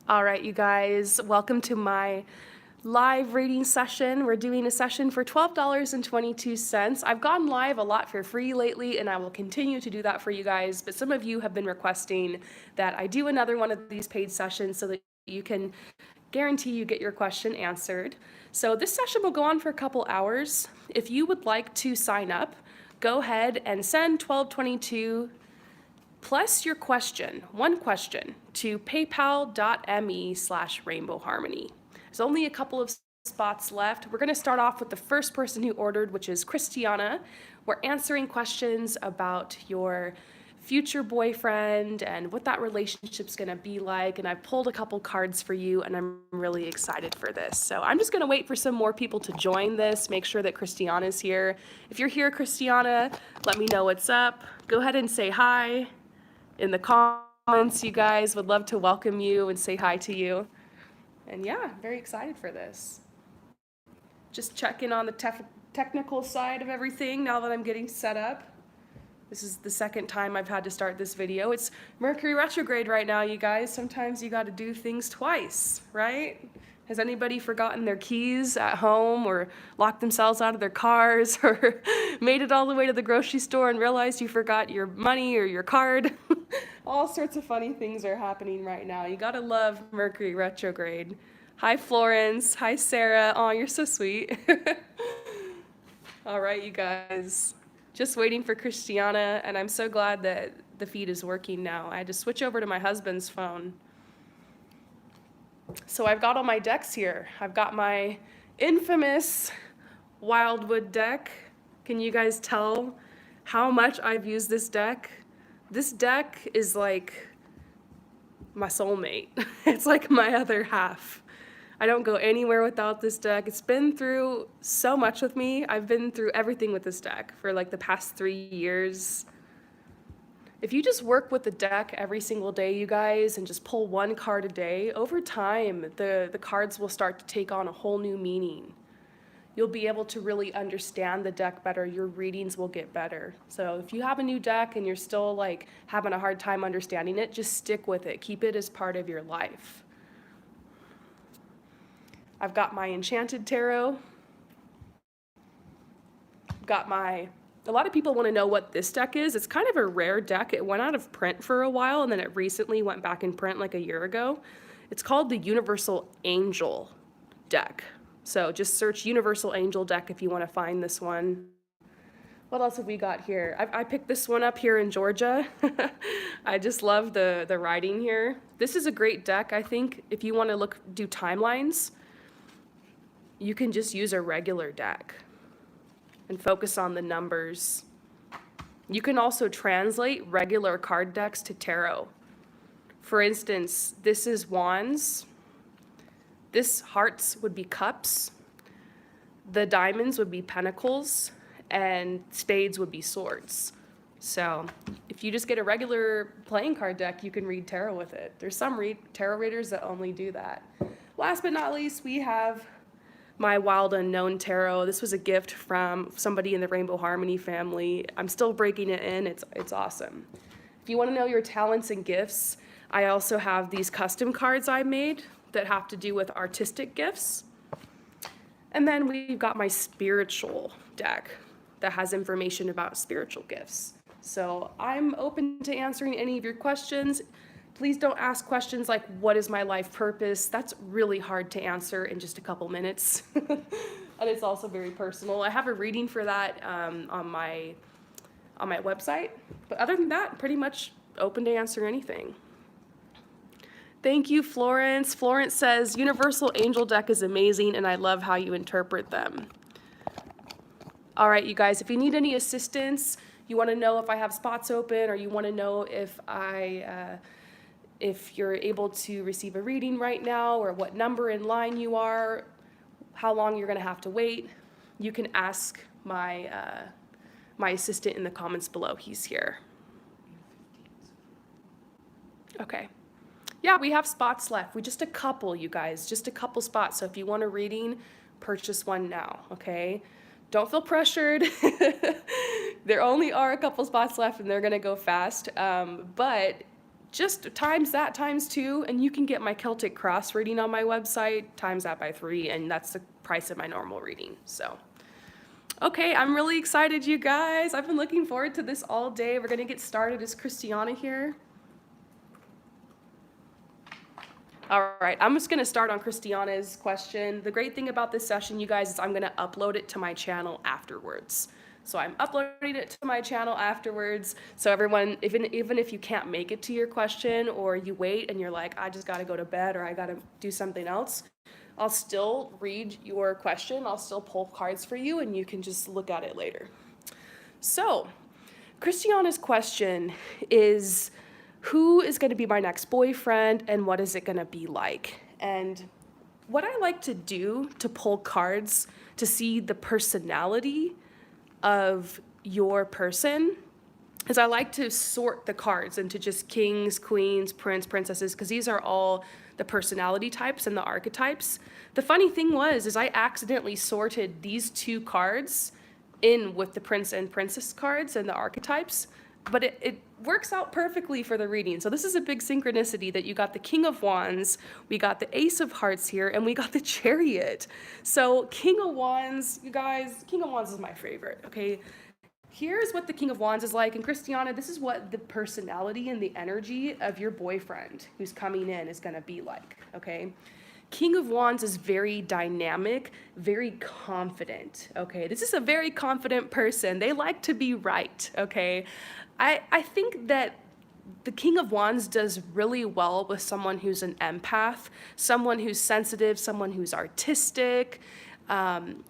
All right, you guys, welcome to my live reading session. We're doing a session for $12.22. I've gone live a lot for free lately, and I will continue to do that for you guys, but some of you have been requesting that I do another one of these paid sessions so that you can guarantee you get your question answered. So this session will go on for a couple hours. If you would like to sign up, go ahead and send 1222 plus your question, one question, to paypal.me/rainbowharmony. There's only a couple of spots left. We're going to start off with the first person who ordered, which is Christiana. We're answering questions about your future boyfriend and what that relationship's going to be like. And I've pulled a couple cards for you, and I'm really excited for this. So I'm just going to wait for some more people to join this, make sure that Christiana's here. If you're here, Christiana, let me know what's up. Go ahead and say hi in the comments. You guys, would love to welcome you and say hi to you. And yeah, very excited for this. Just checking on the technical side of everything now that I'm getting set up. This is the second time I've had to start this video. It's Mercury retrograde right now, you guys. Sometimes you got to do things twice, right? Has anybody forgotten their keys at home or locked themselves out of their cars or made it all the way to the grocery store and realized you forgot your money or your card? All sorts of funny things are happening right now. You gotta love Mercury retrograde. Hi, Florence. Hi, Sarah. Oh, you're so sweet. All right, you guys. Just waiting for Christiana, and I'm so glad that the feed is working now. I had to switch over to my husband's phone. So I've got all my decks here. I've got my infamous Wildwood deck. Can you guys tell how much I've used this deck? This deck is like my soulmate. It's like my other half. I don't go anywhere without this deck. It's been through so much with me. I've been through everything with this deck for like the past 3 years. If you just work with the deck every single day, you guys, and just pull one card a day, over time, the cards will start to take on a whole new meaning. You'll be able to really understand the deck better. Your readings will get better. So if you have a new deck and you're still like having a hard time understanding it, just stick with it. Keep it as part of your life. I've got my Enchanted Tarot. A lot of people want to know what this deck is. It's kind of a rare deck. It went out of print for a while, and then it recently went back in print like a year ago. It's called the Universal Angel deck. So just search Universal Angel deck if you want to find this one. What else have we got here? I picked this one up here in Georgia. I just love the writing here. This is a great deck, I think. If you want to do timelines, you can just use a regular deck and focus on the numbers. You can also translate regular card decks to tarot. For instance, this is wands. This hearts would be cups. The diamonds would be pentacles, and spades would be swords. So if you just get a regular playing card deck, you can read tarot with it. There's some tarot readers that only do that. Last but not least, we have my Wild Unknown Tarot. This was a gift from somebody in the Rainbow Harmony family. I'm still breaking it in. It's awesome. If you want to know your talents and gifts, I also have these custom cards I made that have to do with artistic gifts. And then we've got my spiritual deck that has information about spiritual gifts. So I'm open to answering any of your questions. Please don't ask questions like, what is my life purpose? That's really hard to answer in just a couple minutes. And it's also very personal. I have a reading for that on my website. But other than that, pretty much open to answer anything. Thank you, Florence. Florence says, Universal Angel deck is amazing, and I love how you interpret them. All right, you guys, if you need any assistance, you want to know if I have spots open, or you want to know if you're able to receive a reading right now, or what number in line you are, how long you're going to have to wait, you can ask my assistant in the comments below. He's here. Okay. Yeah, we have spots left. Just a couple, you guys, just a couple spots. So if you want a reading, purchase one now, okay? Don't feel pressured. There only are a couple spots left, and they're going to go fast. But just times that times 2, and you can get my Celtic Cross reading on my website, times that by 3, and that's the price of my normal reading. So, okay, I'm really excited, you guys. I've been looking forward to this all day. We're gonna get started. Is Christiana here? All right, I'm just gonna start on Christiana's question. The great thing about this session, you guys, is I'm gonna upload it to my channel afterwards. So I'm uploading it to my channel afterwards. So everyone, even if you can't make it to your question, or you wait and you're like, I just gotta go to bed, or I gotta do something else, I'll still read your question. I'll still pull cards for you, and you can just look at it later. So Christiana's question is, who is going to be my next boyfriend, and what is it going to be like? And what I like to do to pull cards to see the personality of your person is I like to sort the cards into just kings, queens, prince, princesses, because these are all the personality types and the archetypes. The funny thing is I accidentally sorted these 2 cards in with the prince and princess cards and the archetypes, but it works out perfectly for the reading. So this is a big synchronicity that you got the King of Wands, we got the Ace of Hearts here, and we got the Chariot. So King of Wands, you guys, King of Wands is my favorite, okay? Here's what the King of Wands is like, and Christiana, this is what the personality and the energy of your boyfriend who's coming in is gonna be like, okay? King of Wands is very dynamic, very confident, okay? This is a very confident person. They like to be right, okay? I think that the King of Wands does really well with someone who's an empath, someone who's sensitive, someone who's artistic,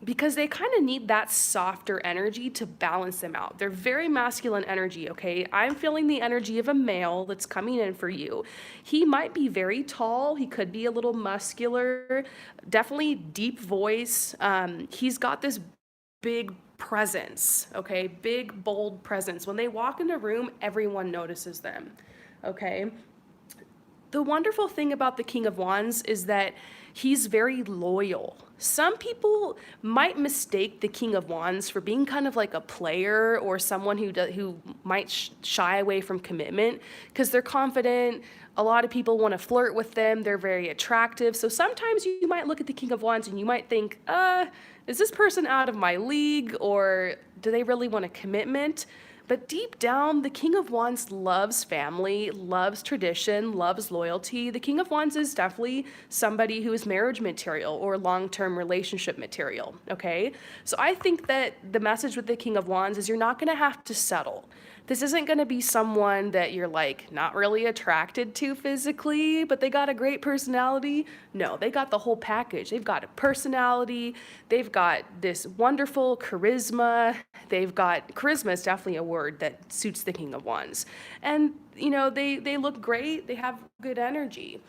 because they kind of need that softer energy to balance them out. They're very masculine energy, okay? I'm feeling the energy of a male that's coming in for you. He might be very tall. He could be a little muscular, definitely deep voice. He's got this big presence, okay? Big, bold presence. When they walk in a room, everyone notices them, okay? The wonderful thing about the King of Wands is that he's very loyal. Some people might mistake the King of Wands for being kind of like a player, or someone who might shy away from commitment because they're confident. A lot of people want to flirt with them. They're very attractive. So sometimes you might look at the King of Wands and you might think, is this person out of my league, or do they really want a commitment? But deep down, the King of Wands loves family, loves tradition, loves loyalty. The King of Wands is definitely somebody who is marriage material or long-term relationship material, okay? So I think that the message with the King of Wands is you're not gonna have to settle. This isn't gonna be someone that you're like not really attracted to physically, but they got a great personality. No, they got the whole package. They've got a personality, they've got this wonderful charisma, charisma is definitely a word that suits the King of Wands. And, you know, they look great, they have good energy.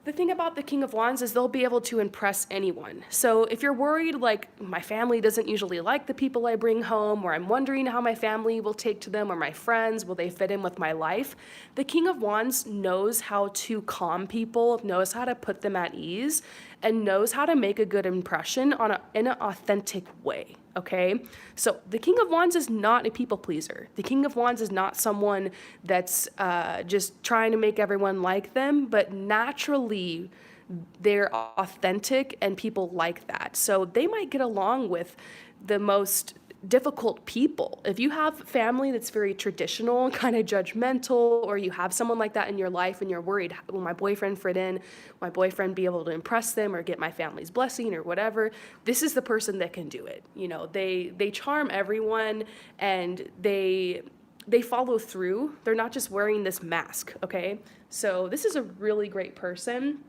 The thing about the King of Wands is they'll be able to impress anyone. So if you're worried, like, my family doesn't usually like the people I bring home, or I'm wondering how my family will take to them, or my friends, will they fit in with my life? The King of Wands knows how to calm people, knows how to put them at ease, and knows how to make a good impression in an authentic way, okay? So the King of Wands is not a people pleaser. The King of Wands is not someone that's just trying to make everyone like them, but naturally they're authentic and people like that. So they might get along with the most difficult people. If you have family that's very traditional, kind of judgmental, or you have someone like that in your life and you're worried, will my boyfriend fit in? Will my boyfriend be able to impress them or get my family's blessing or whatever? This is the person that can do it. You know, they charm everyone, and they follow through. They're not just wearing this mask, okay? So this is a really great person.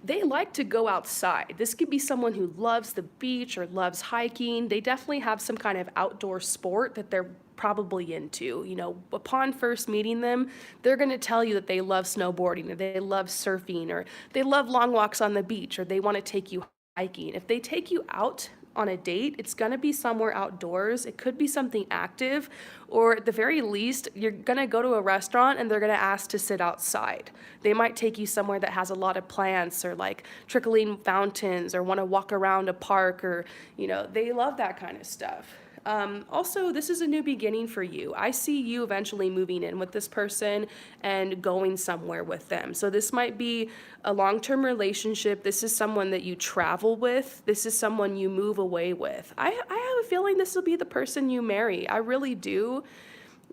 They like to go outside. This could be someone who loves the beach or loves hiking. They definitely have some kind of outdoor sport that they're probably into. You know, upon first meeting them, they're going to tell you that they love snowboarding, or they love surfing, or they love long walks on the beach, or they want to take you hiking. If they take you out on a date, it's going to be somewhere outdoors. It could be something active, or at the very least, you're going to go to a restaurant and they're going to ask to sit outside. They might take you somewhere that has a lot of plants, or like trickling fountains, or want to walk around a park, or, you know, they love that kind of stuff. Also, this is a new beginning for you. I see you eventually moving in with this person and going somewhere with them. So this might be a long-term relationship. This is someone that you travel with. This is someone you move away with. I have a feeling this will be the person you marry. I really do.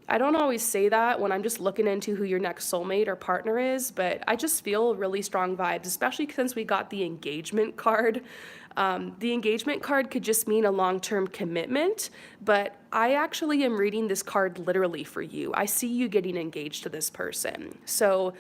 I don't always say that when I'm just looking into who your next soulmate or partner is, but I just feel really strong vibes, especially since we got the engagement card. The engagement card could just mean a long-term commitment, but I actually am reading this card literally for you. I see you getting engaged to this person. So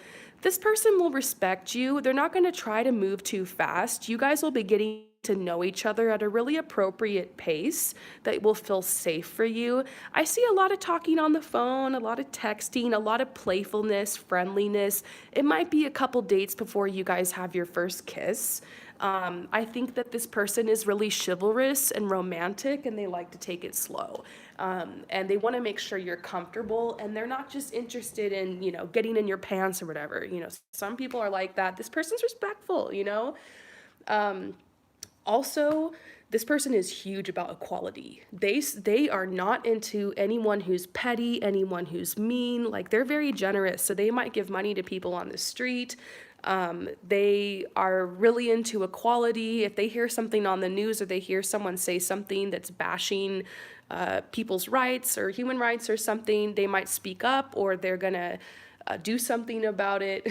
this person will respect you. They're not going to try to move too fast. You guys will be getting to know each other at a really appropriate pace that will feel safe for you. I see a lot of talking on the phone, a lot of texting, a lot of playfulness, friendliness. It might be a couple dates before you guys have your first kiss. I think that this person is really chivalrous and romantic, and they like to take it slow. And they want to make sure you're comfortable, and they're not just interested in, getting in your pants or whatever. Some people are like that. This person's respectful, Also, this person is huge about equality. They are not into anyone who's petty, anyone who's mean. Like, they're very generous, so they might give money to people on the street. They are really into equality. If they hear something on the news or they hear someone say something that's bashing people's rights or human rights or something, they might speak up, or they're gonna do something about it.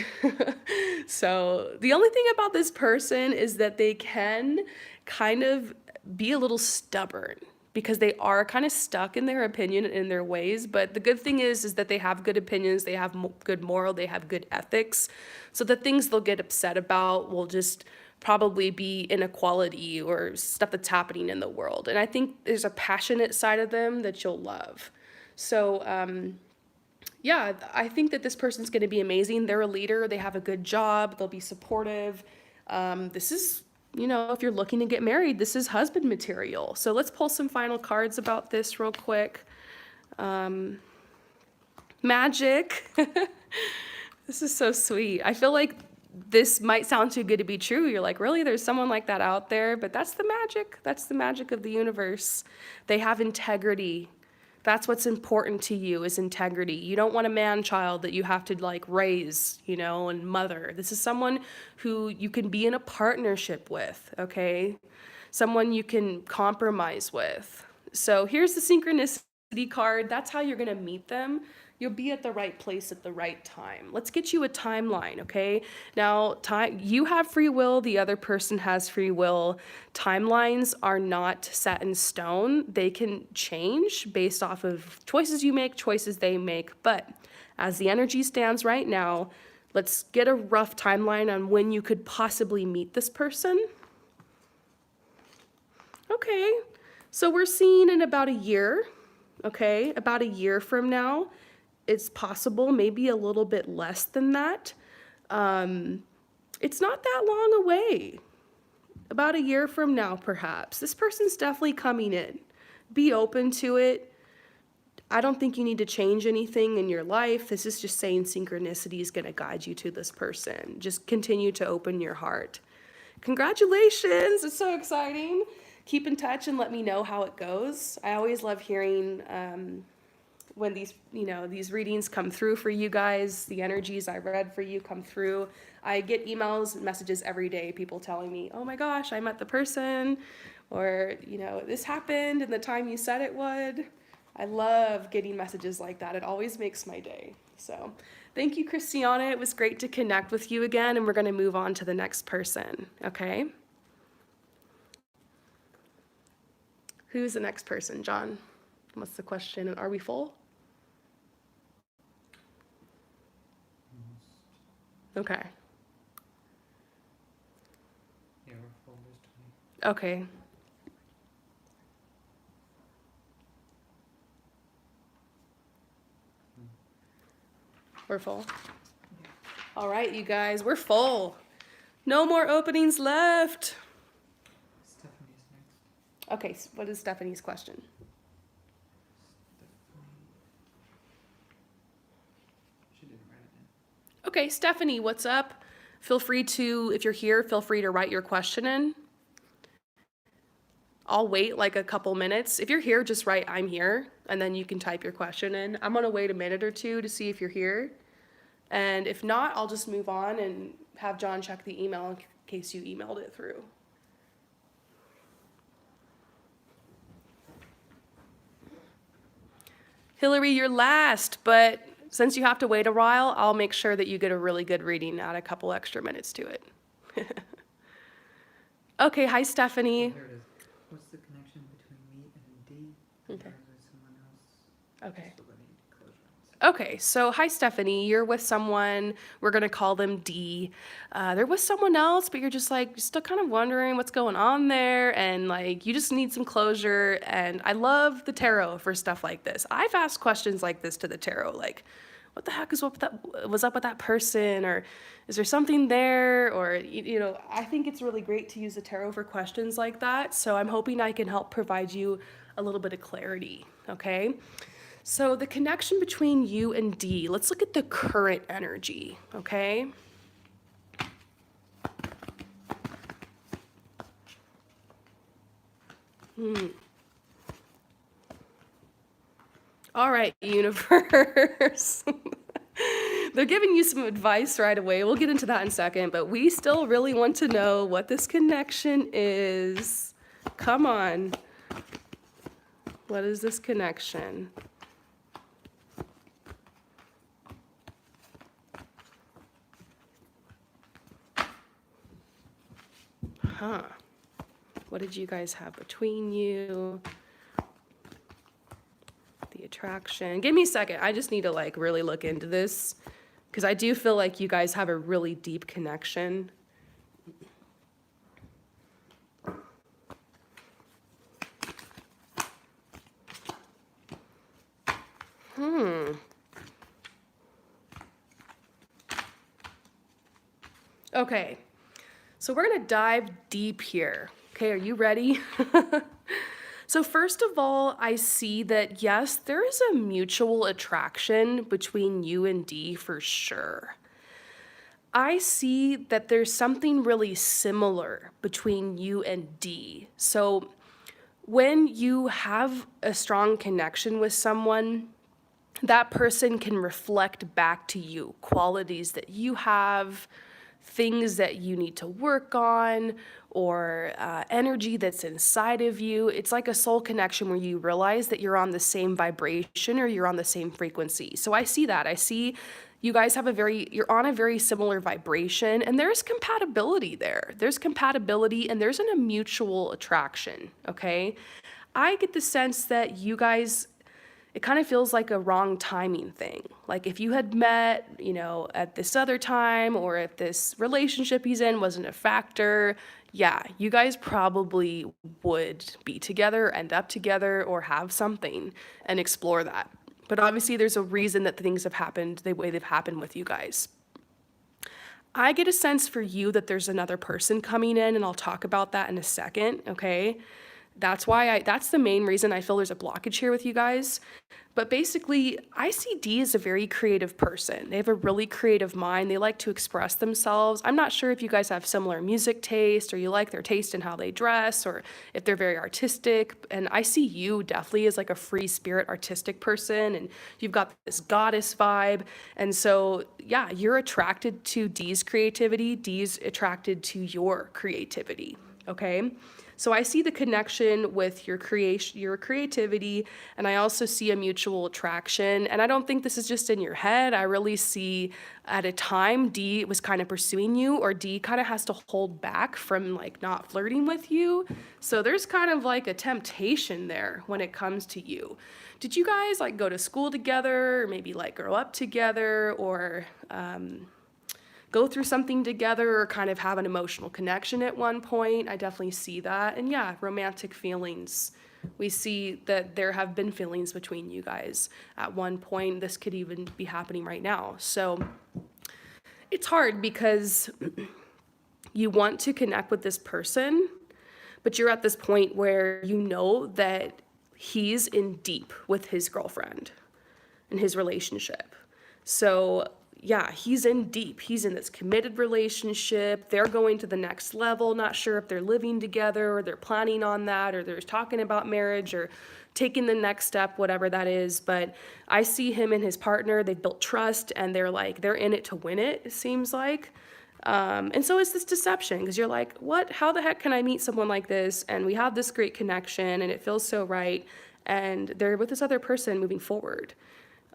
So the only thing about this person is that they can kind of be a little stubborn, because they are kind of stuck in their opinion and in their ways. But the good thing is that they have good opinions, they have good moral, they have good ethics. So the things they'll get upset about will just probably be inequality or stuff that's happening in the world. And I think there's a passionate side of them that you'll love. So, yeah, I think that this person's going to be amazing. They're a leader. They have a good job. They'll be supportive. This is, if you're looking to get married, this is husband material. So let's pull some final cards about this real quick. Magic. This is so sweet. I feel like this might sound too good to be true. You're like, really? There's someone like that out there? But that's the magic. That's the magic of the universe. They have integrity. That's what's important to you, is integrity. You don't want a man-child that you have to raise, and mother. This is someone who you can be in a partnership with, okay? Someone you can compromise with. So here's the synchronicity card. That's how you're gonna meet them. You'll be at the right place at the right time. Let's get you a timeline, okay? Now, you have free will, the other person has free will. Timelines are not set in stone. They can change based off of choices you make, choices they make. But as the energy stands right now, let's get a rough timeline on when you could possibly meet this person. Okay, so we're seeing in about a year, okay? About a year from now. It's possible, maybe a little bit less than that. It's not that long away. About a year from now, perhaps. This person's definitely coming in. Be open to it. I don't think you need to change anything in your life. This is just saying synchronicity is going to guide you to this person. Just continue to open your heart. Congratulations! It's so exciting. Keep in touch and let me know how it goes. I always love hearing when these readings come through for you guys, the energies I read for you come through. I get emails and messages every day, people telling me, oh my gosh, I met the person, or, this happened in the time you said it would. I love getting messages like that. It always makes my day. So thank you, Christiana. It was great to connect with you again, and we're going to move on to the next person, okay? Who's the next person, John? What's the question? Are we full? Okay. Yeah, we're full. There's 20. Okay. We're full. All right, you guys, we're full. No more openings left. Stephanie's next. Okay, so what is Stephanie's question? She didn't write it in. Okay, Stephanie, what's up? Feel free to, if you're here, feel free to write your question in. I'll wait like a couple minutes. If you're here, just write "I'm here," and then you can type your question in. I'm gonna wait a minute or two to see if you're here. And if not, I'll just move on and have John check the email in case you emailed it through. Hillary, you're last, but since you have to wait a while, I'll make sure that you get a really good reading, add a couple extra minutes to it. Okay, hi Stephanie. There it is. What's the connection between me and D? And Okay. I was with someone else. Okay. So let me close it. Okay, so hi Stephanie, you're with someone, we're gonna call them D. They're with someone else, but you're just like, still kind of wondering what's going on there, and like, you just need some closure. And I love the tarot for stuff like this. I've asked questions like this to the tarot, like, what the heck is up with that, was up with that person, or is there something there, or, you know, I think it's really great to use the tarot for questions like that. So I'm hoping I can help provide you a little bit of clarity, okay? So the connection between you and D, let's look at the current energy, okay? All right, universe. They're giving you some advice right away. We'll get into that in a second, but we still really want to know what this connection is. Come on. What is this connection? Huh. What did you guys have between you? The attraction. Give me a second. I just need to like really look into this because I do feel like you guys have a really deep connection. Okay. So we're going to dive deep here. Okay, are you ready? So first of all, I see that yes, there is a mutual attraction between you and D for sure. I see that there's something really similar between you and D. So when you have a strong connection with someone, that person can reflect back to you qualities that you have, things that you need to work on, or energy that's inside of you. It's like a soul connection where you realize that you're on the same vibration or you're on the same frequency. So I see that. I see you guys have you're on a very similar vibration, and there's compatibility there. There's compatibility and there's a mutual attraction, okay? I get the sense that you guys, it kind of feels like a wrong timing thing. Like if you had met, you know, at this other time, or if this relationship he's in wasn't a factor, yeah, you guys probably would be together, end up together, or have something and explore that. But obviously there's a reason that things have happened the way they've happened with you guys. I get a sense for you that there's another person coming in, and I'll talk about that in a second, okay? That's the main reason I feel there's a blockage here with you guys. But basically, I see D as a very creative person. They have a really creative mind. They like to express themselves. I'm not sure if you guys have similar music taste, or you like their taste in how they dress, or if they're very artistic. And I see you definitely as like a free spirit artistic person, and you've got this goddess vibe. And so, yeah, you're attracted to D's creativity. D's attracted to your creativity, okay? So I see the connection with your creativity, and I also see a mutual attraction. And I don't think this is just in your head. I really see at a time D was kind of pursuing you, or D kind of has to hold back from like not flirting with you. So there's kind of like a temptation there when it comes to you. Did you guys like go to school together, or maybe like grow up together, or go through something together, or kind of have an emotional connection at one point? I definitely see that. And yeah, romantic feelings. We see that there have been feelings between you guys at one point. This could even be happening right now. So it's hard because you want to connect with this person, but you're at this point where you know that he's in deep with his girlfriend and his relationship. So yeah, he's in deep. He's in this committed relationship. They're going to the next level. Not sure if they're living together or they're planning on that or they're talking about marriage or taking the next step, whatever that is. But I see him and his partner. They've built trust and they're in it to win it, it seems like. And so it's this deception because you're like, what? How the heck can I meet someone like this? And we have this great connection and it feels so right. And they're with this other person moving forward.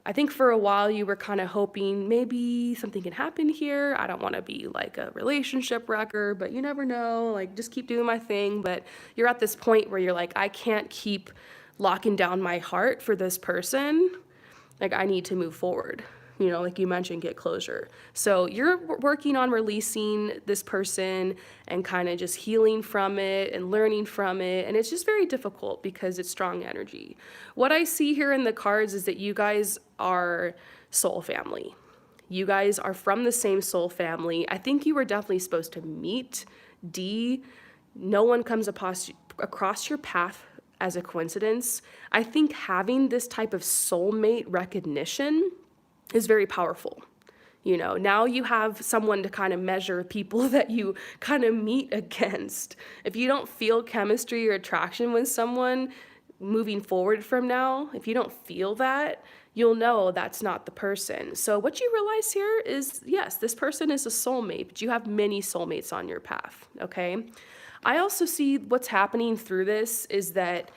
I think for a while you were kind of hoping maybe something can happen here. I don't want to be like a relationship wrecker, but you never know. Like, just keep doing my thing. But you're at this point where you're like, I can't keep locking down my heart for this person. Like, I need to move forward. You know, like you mentioned, get closure. So you're working on releasing this person and kind of just healing from it and learning from it. And it's just very difficult because it's strong energy. What I see here in the cards is that you guys are soul family. You guys are from the same soul family. I think you were definitely supposed to meet D. No one comes across your path as a coincidence. I think having this type of soulmate recognition is very powerful. You know, now you have someone to kind of measure people that you kind of meet against. If you don't feel chemistry or attraction with someone moving forward from now, if you don't feel that, you'll know that's not the person. So what you realize here is, yes, this person is a soulmate, but you have many soulmates on your path, okay? I also see what's happening through this is that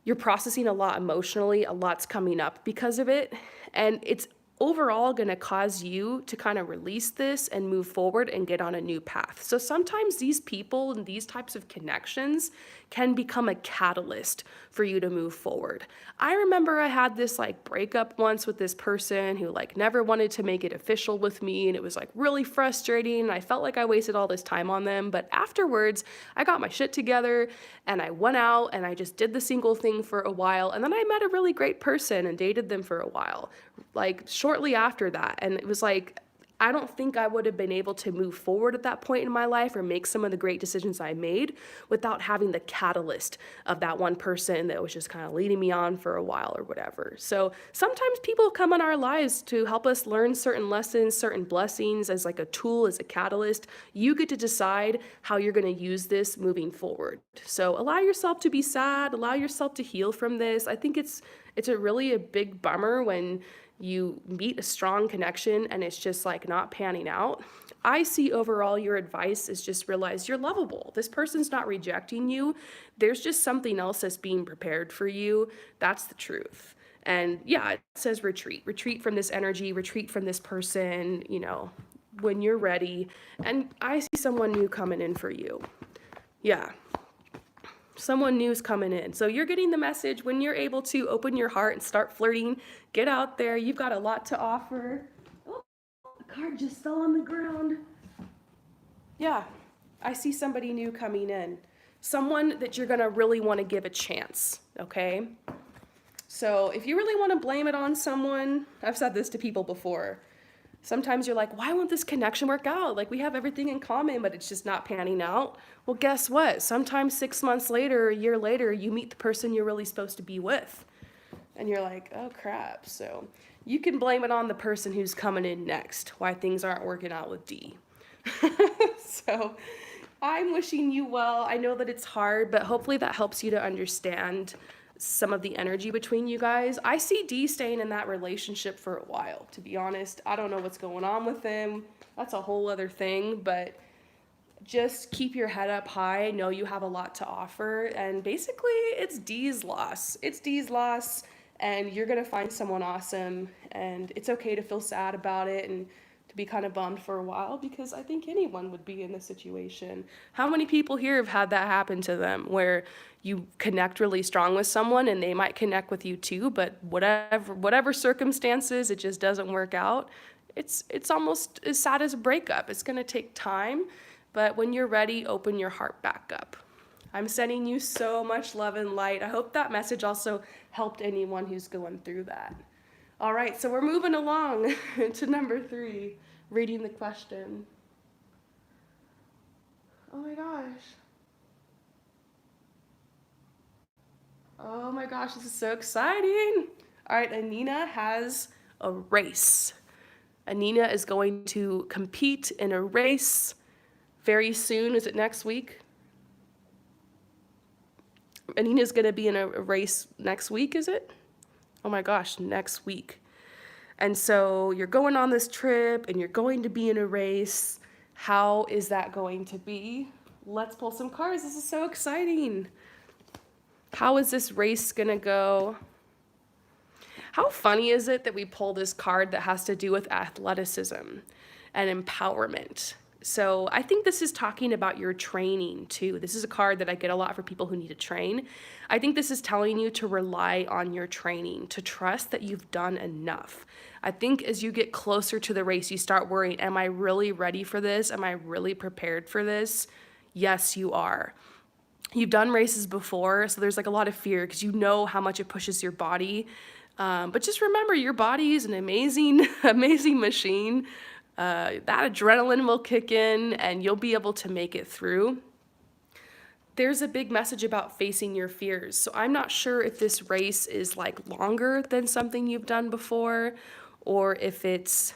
you're processing a lot emotionally, a lot's coming up because of it, and it's overall going to cause you to kind of release this and move forward and get on a new path. So sometimes these people and these types of connections can become a catalyst for you to move forward. I remember I had this like breakup once with this person who like never wanted to make it official with me, and it was like really frustrating, and I felt like I wasted all this time on them. But afterwards, I got my shit together and I went out and I just did the single thing for a while, and then I met a really great person and dated them for a while, like shortly after that. And it was like, I don't think I would have been able to move forward at that point in my life or make some of the great decisions I made without having the catalyst of that one person that was just kind of leading me on for a while or whatever. So sometimes people come in our lives to help us learn certain lessons, certain blessings as like a tool, as a catalyst. You get to decide how you're going to use this moving forward. So allow yourself to be sad, allow yourself to heal from this. I think it's a big bummer when you meet a strong connection and it's just like not panning out. I see overall your advice is just realize you're lovable. This person's not rejecting you. There's just something else that's being prepared for you. That's the truth. And yeah, it says retreat. Retreat from this energy, retreat from this person, you know, when you're ready. And I see someone new coming in for you. Yeah. Someone new's coming in. So you're getting the message when you're able to open your heart and start flirting, get out there. You've got a lot to offer. Oh, the card just fell on the ground. Yeah, I see somebody new coming in. Someone that you're gonna really want to give a chance, okay? So if you really want to blame it on someone, I've said this to people before. Sometimes you're like, why won't this connection work out? Like, we have everything in common, but it's just not panning out. Well, guess what? Sometimes 6 months later, a year later, you meet the person you're really supposed to be with. And you're like, oh crap. So you can blame it on the person who's coming in next, why things aren't working out with D. So I'm wishing you well. I know that it's hard, but hopefully that helps you to understand some of the energy between you guys. I see D staying in that relationship for a while, to be honest. I don't know what's going on with him. That's a whole other thing, but just keep your head up high. Know you have a lot to offer, and basically it's D's loss. It's D's loss, and you're gonna find someone awesome, and it's okay to feel sad about it and to be kind of bummed for a while, because I think anyone would be in this situation. How many people here have had that happen to them where you connect really strong with someone and they might connect with you too, but whatever circumstances, it just doesn't work out. It's almost as sad as a breakup. It's going to take time, but when you're ready, open your heart back up. I'm sending you so much love and light. I hope that message also helped anyone who's going through that. All right, so we're moving along to number 3, reading the question. Oh my gosh. Oh my gosh, this is so exciting. All right, Anina has a race. Anina is going to compete in a race very soon. Is it next week? Anina's going to be in a race next week, is it? Oh my gosh, next week. And so you're going on this trip and you're going to be in a race. How is that going to be? Let's pull some cards. This is so exciting. How is this race going to go? How funny is it that we pull this card that has to do with athleticism and empowerment? So I think this is talking about your training too. This is a card that I get a lot for people who need to train. I think this is telling you to rely on your training, to trust that you've done enough. I think as you get closer to the race, you start worrying, am I really ready for this? Am I really prepared for this? Yes, you are. You've done races before, so there's like a lot of fear because you know how much it pushes your body. But just remember, your body is an amazing, amazing machine. That adrenaline will kick in and you'll be able to make it through. There's a big message about facing your fears. So I'm not sure if this race is like longer than something you've done before, or if it's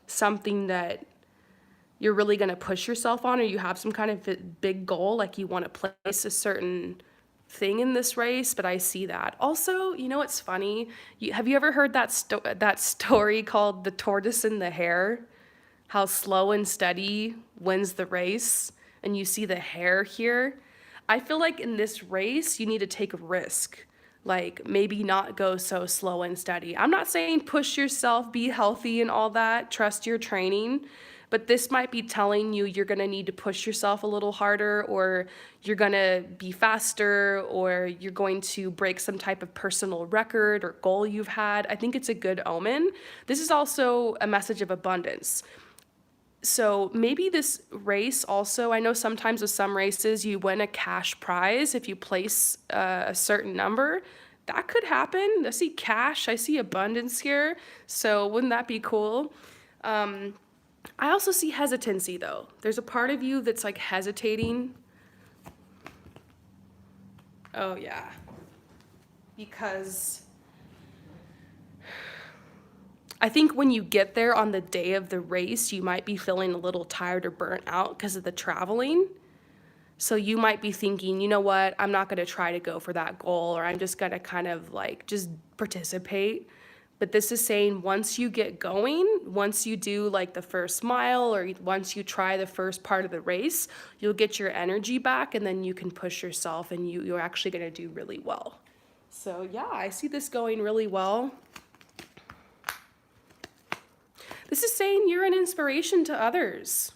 something that you're really going to push yourself on, or you have some kind of big goal, like you want to place a certain thing in this race, but I see that. Also, you know what's funny? Have you ever heard that story called The Tortoise and the Hare? How slow and steady wins the race, and you see the hare here. I feel like in this race, you need to take a risk. Like maybe not go so slow and steady. I'm not saying push yourself, be healthy and all that, trust your training. But this might be telling you you're going to need to push yourself a little harder, or you're going to be faster, or you're going to break some type of personal record or goal you've had. I think it's a good omen. This is also a message of abundance. So maybe this race also, I know sometimes with some races you win a cash prize if you place a certain number. That could happen. I see cash, I see abundance here. So wouldn't that be cool? I also see hesitancy though. There's a part of you that's like hesitating. Oh yeah. Because I think when you get there on the day of the race, you might be feeling a little tired or burnt out because of the traveling. So you might be thinking, you know what, I'm not going to try to go for that goal, or I'm just going to kind of like just participate. But this is saying once you get going, once you do like the first mile, or once you try the first part of the race, you'll get your energy back and then you can push yourself and you're actually going to do really well. So yeah, I see this going really well. This is saying you're an inspiration to others.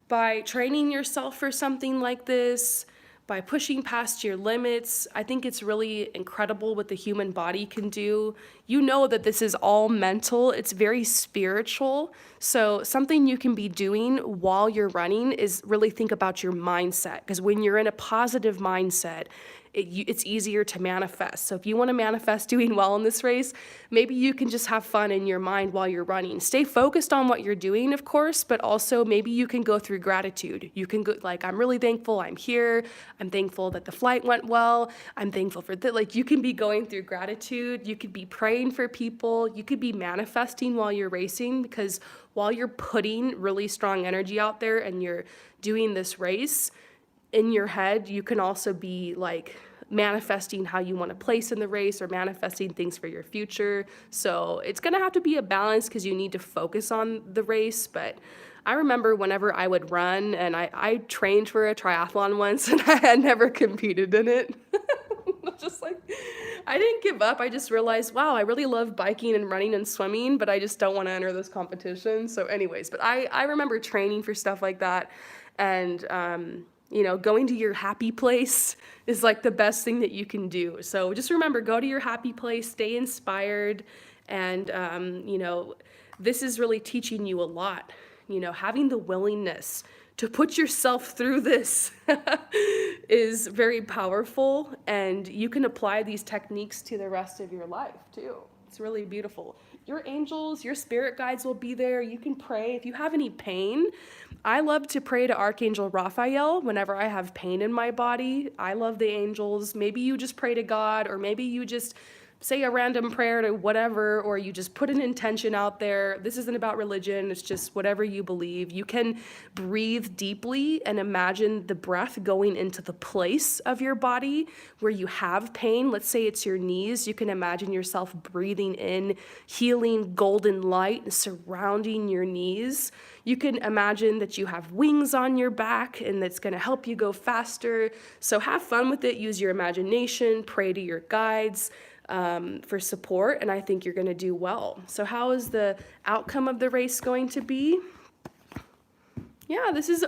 By training yourself for something like this, by pushing past your limits, I think it's really incredible what the human body can do. You know that this is all mental, it's very spiritual. So something you can be doing while you're running is really think about your mindset. Because when you're in a positive mindset, it's easier to manifest. So if you want to manifest doing well in this race, maybe you can just have fun in your mind while you're running. Stay focused on what you're doing, of course, but also maybe you can go through gratitude. You can go like, I'm really thankful I'm here. I'm thankful that the flight went well. I'm thankful for that. Like you can be going through gratitude. You could be praying for people. You could be manifesting while you're racing, because while you're putting really strong energy out there and you're doing this race, in your head, you can also be like manifesting how you want to place in the race, or manifesting things for your future. So it's going to have to be a balance because you need to focus on the race. But I remember whenever I would run, and I trained for a triathlon once and I had never competed in it. Just like, I didn't give up. I just realized, wow, I really love biking and running and swimming, but I just don't want to enter this competition. So anyways, but I remember training for stuff like that. And, you know, going to your happy place is like the best thing that you can do. So just remember, go to your happy place, stay inspired. And, you know, this is really teaching you a lot, you know, having the willingness to put yourself through this is very powerful, and you can apply these techniques to the rest of your life too. It's really beautiful. Your angels, your spirit guides will be there. You can pray if you have any pain. I love to pray to Archangel Raphael whenever I have pain in my body. I love the angels. Maybe you just pray to God, or maybe you just say a random prayer to whatever, or you just put an intention out there. This isn't about religion, it's just whatever you believe. You can breathe deeply and imagine the breath going into the place of your body where you have pain. Let's say it's your knees. You can imagine yourself breathing in healing golden light surrounding your knees. You can imagine that you have wings on your back and that's going to help you go faster. So have fun with it. Use your imagination, pray to your guides for support, and I think you're going to do well. So how is the outcome of the race going to be? Yeah, this is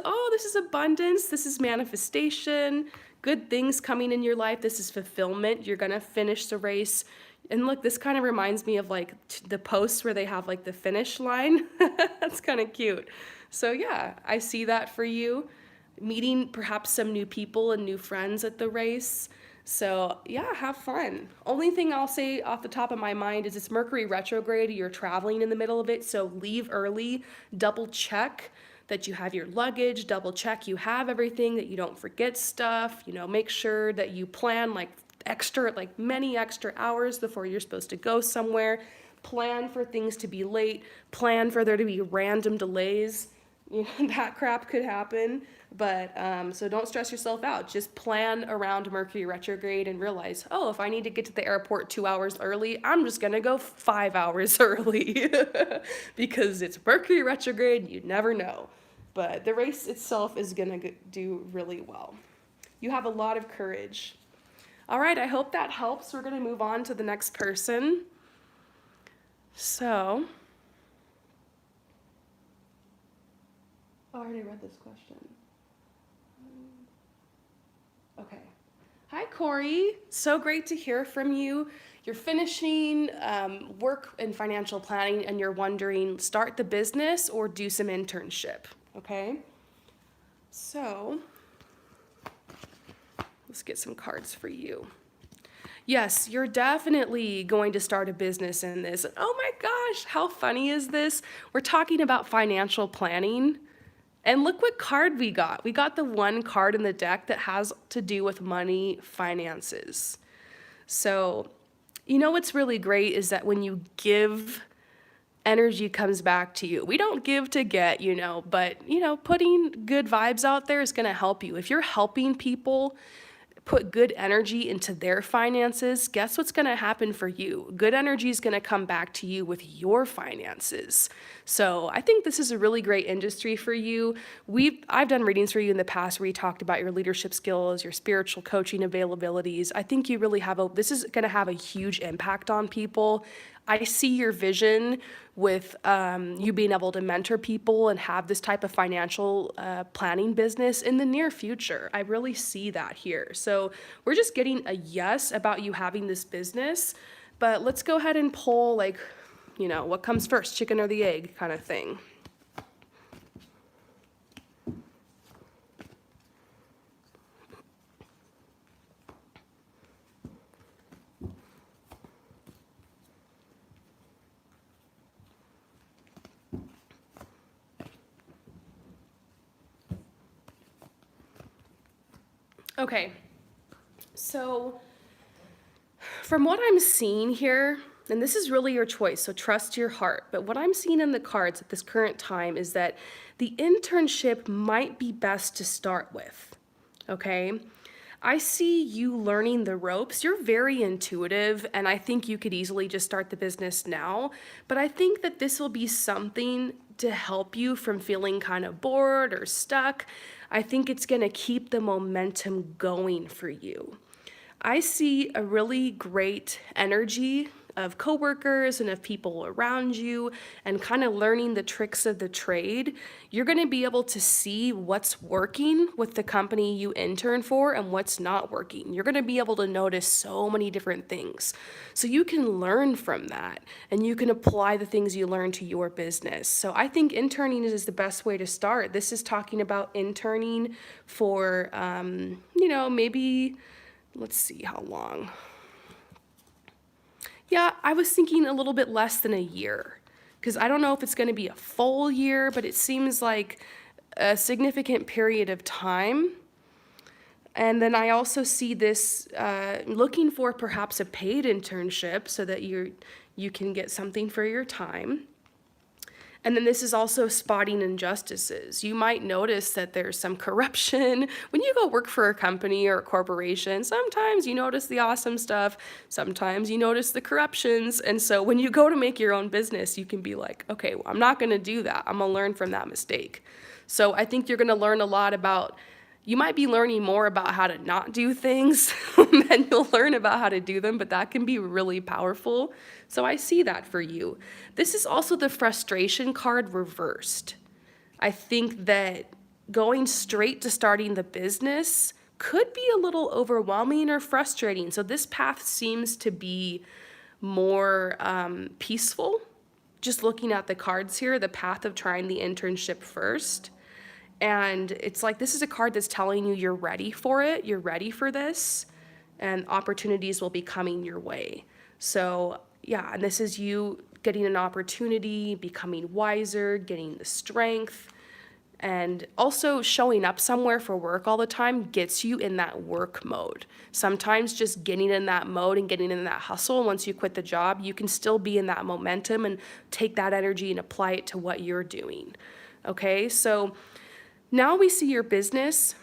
abundance. This is manifestation, good things coming in your life. This is fulfillment. You're going to finish the race. And look, this kind of reminds me of like the posts where they have like the finish line. That's kind of cute. So yeah, I see that for you. Meeting perhaps some new people and new friends at the race. So yeah, have fun. Only thing I'll say off the top of my mind is it's Mercury retrograde. You're traveling in the middle of it, so leave early. Double check that you have your luggage. Double check you have everything, that you don't forget stuff. You know, make sure that you plan like many extra hours before you're supposed to go somewhere. Plan for things to be late. Plan for there to be random delays. You know, that crap could happen. But so don't stress yourself out. Just plan around Mercury retrograde and realize, oh, if I need to get to the airport 2 hours early, I'm just gonna go 5 hours early because it's Mercury retrograde. You never know. But the race itself is gonna do really well. You have a lot of courage. All right, I hope that helps. We're gonna move on to the next person. So, I already read this question. Okay. Hi, Corey. So great to hear from you. You're finishing work in financial planning and you're wondering, start the business or do some internship, okay? So, let's get some cards for you. Yes, you're definitely going to start a business in this. Oh my gosh, how funny is this? We're talking about financial planning. And look what card we got. We got the one card in the deck that has to do with money, finances. So, you know what's really great is that when you give, energy comes back to you. We don't give to get, but, putting good vibes out there is going to help you. If you're helping people put good energy into their finances, guess what's going to happen for you? Good energy is going to come back to you with your finances. So I think this is a really great industry for you. I've done readings for you in the past where you talked about your leadership skills, your spiritual coaching availabilities. I think you really this is going to have a huge impact on people. I see your vision with you being able to mentor people and have this type of financial planning business in the near future. I really see that here. So we're just getting a yes about you having this business, but let's go ahead and pull what comes first, chicken or the egg kind of thing. Okay, so from what I'm seeing here, and this is really your choice, so trust your heart, but what I'm seeing in the cards at this current time is that the internship might be best to start with, okay? I see you learning the ropes. You're very intuitive, and I think you could easily just start the business now, but I think that this will be something to help you from feeling kind of bored or stuck. I think it's going to keep the momentum going for you. I see a really great energy of coworkers and of people around you and kind of learning the tricks of the trade. You're going to be able to see what's working with the company you intern for and what's not working. You're going to be able to notice so many different things. So you can learn from that and you can apply the things you learn to your business. So I think interning is the best way to start. This is talking about interning for, maybe, let's see how long. Yeah, I was thinking a little bit less than a year because I don't know if it's going to be a full year, but it seems like a significant period of time. And then I also see this looking for perhaps a paid internship so that you can get something for your time. And then this is also spotting injustices. You might notice that there's some corruption. When you go work for a company or a corporation, sometimes you notice the awesome stuff, sometimes you notice the corruptions. And so when you go to make your own business, you can be like, okay, well, I'm not gonna do that. I'm gonna learn from that mistake. So I think you're gonna learn a lot about, you might be learning more about how to not do things than you'll learn about how to do them, but that can be really powerful. So I see that for you. This is also the frustration card reversed. I think that going straight to starting the business could be a little overwhelming or frustrating. So this path seems to be more peaceful. Just looking at the cards here, the path of trying the internship first. And it's like, this is a card that's telling you you're ready for it, you're ready for this, and opportunities will be coming your way. So yeah, and this is you getting an opportunity, becoming wiser, getting the strength, and also showing up somewhere for work all the time gets you in that work mode. Sometimes just getting in that mode and getting in that hustle, once you quit the job, you can still be in that momentum and take that energy and apply it to what you're doing. Okay, so now we see your business.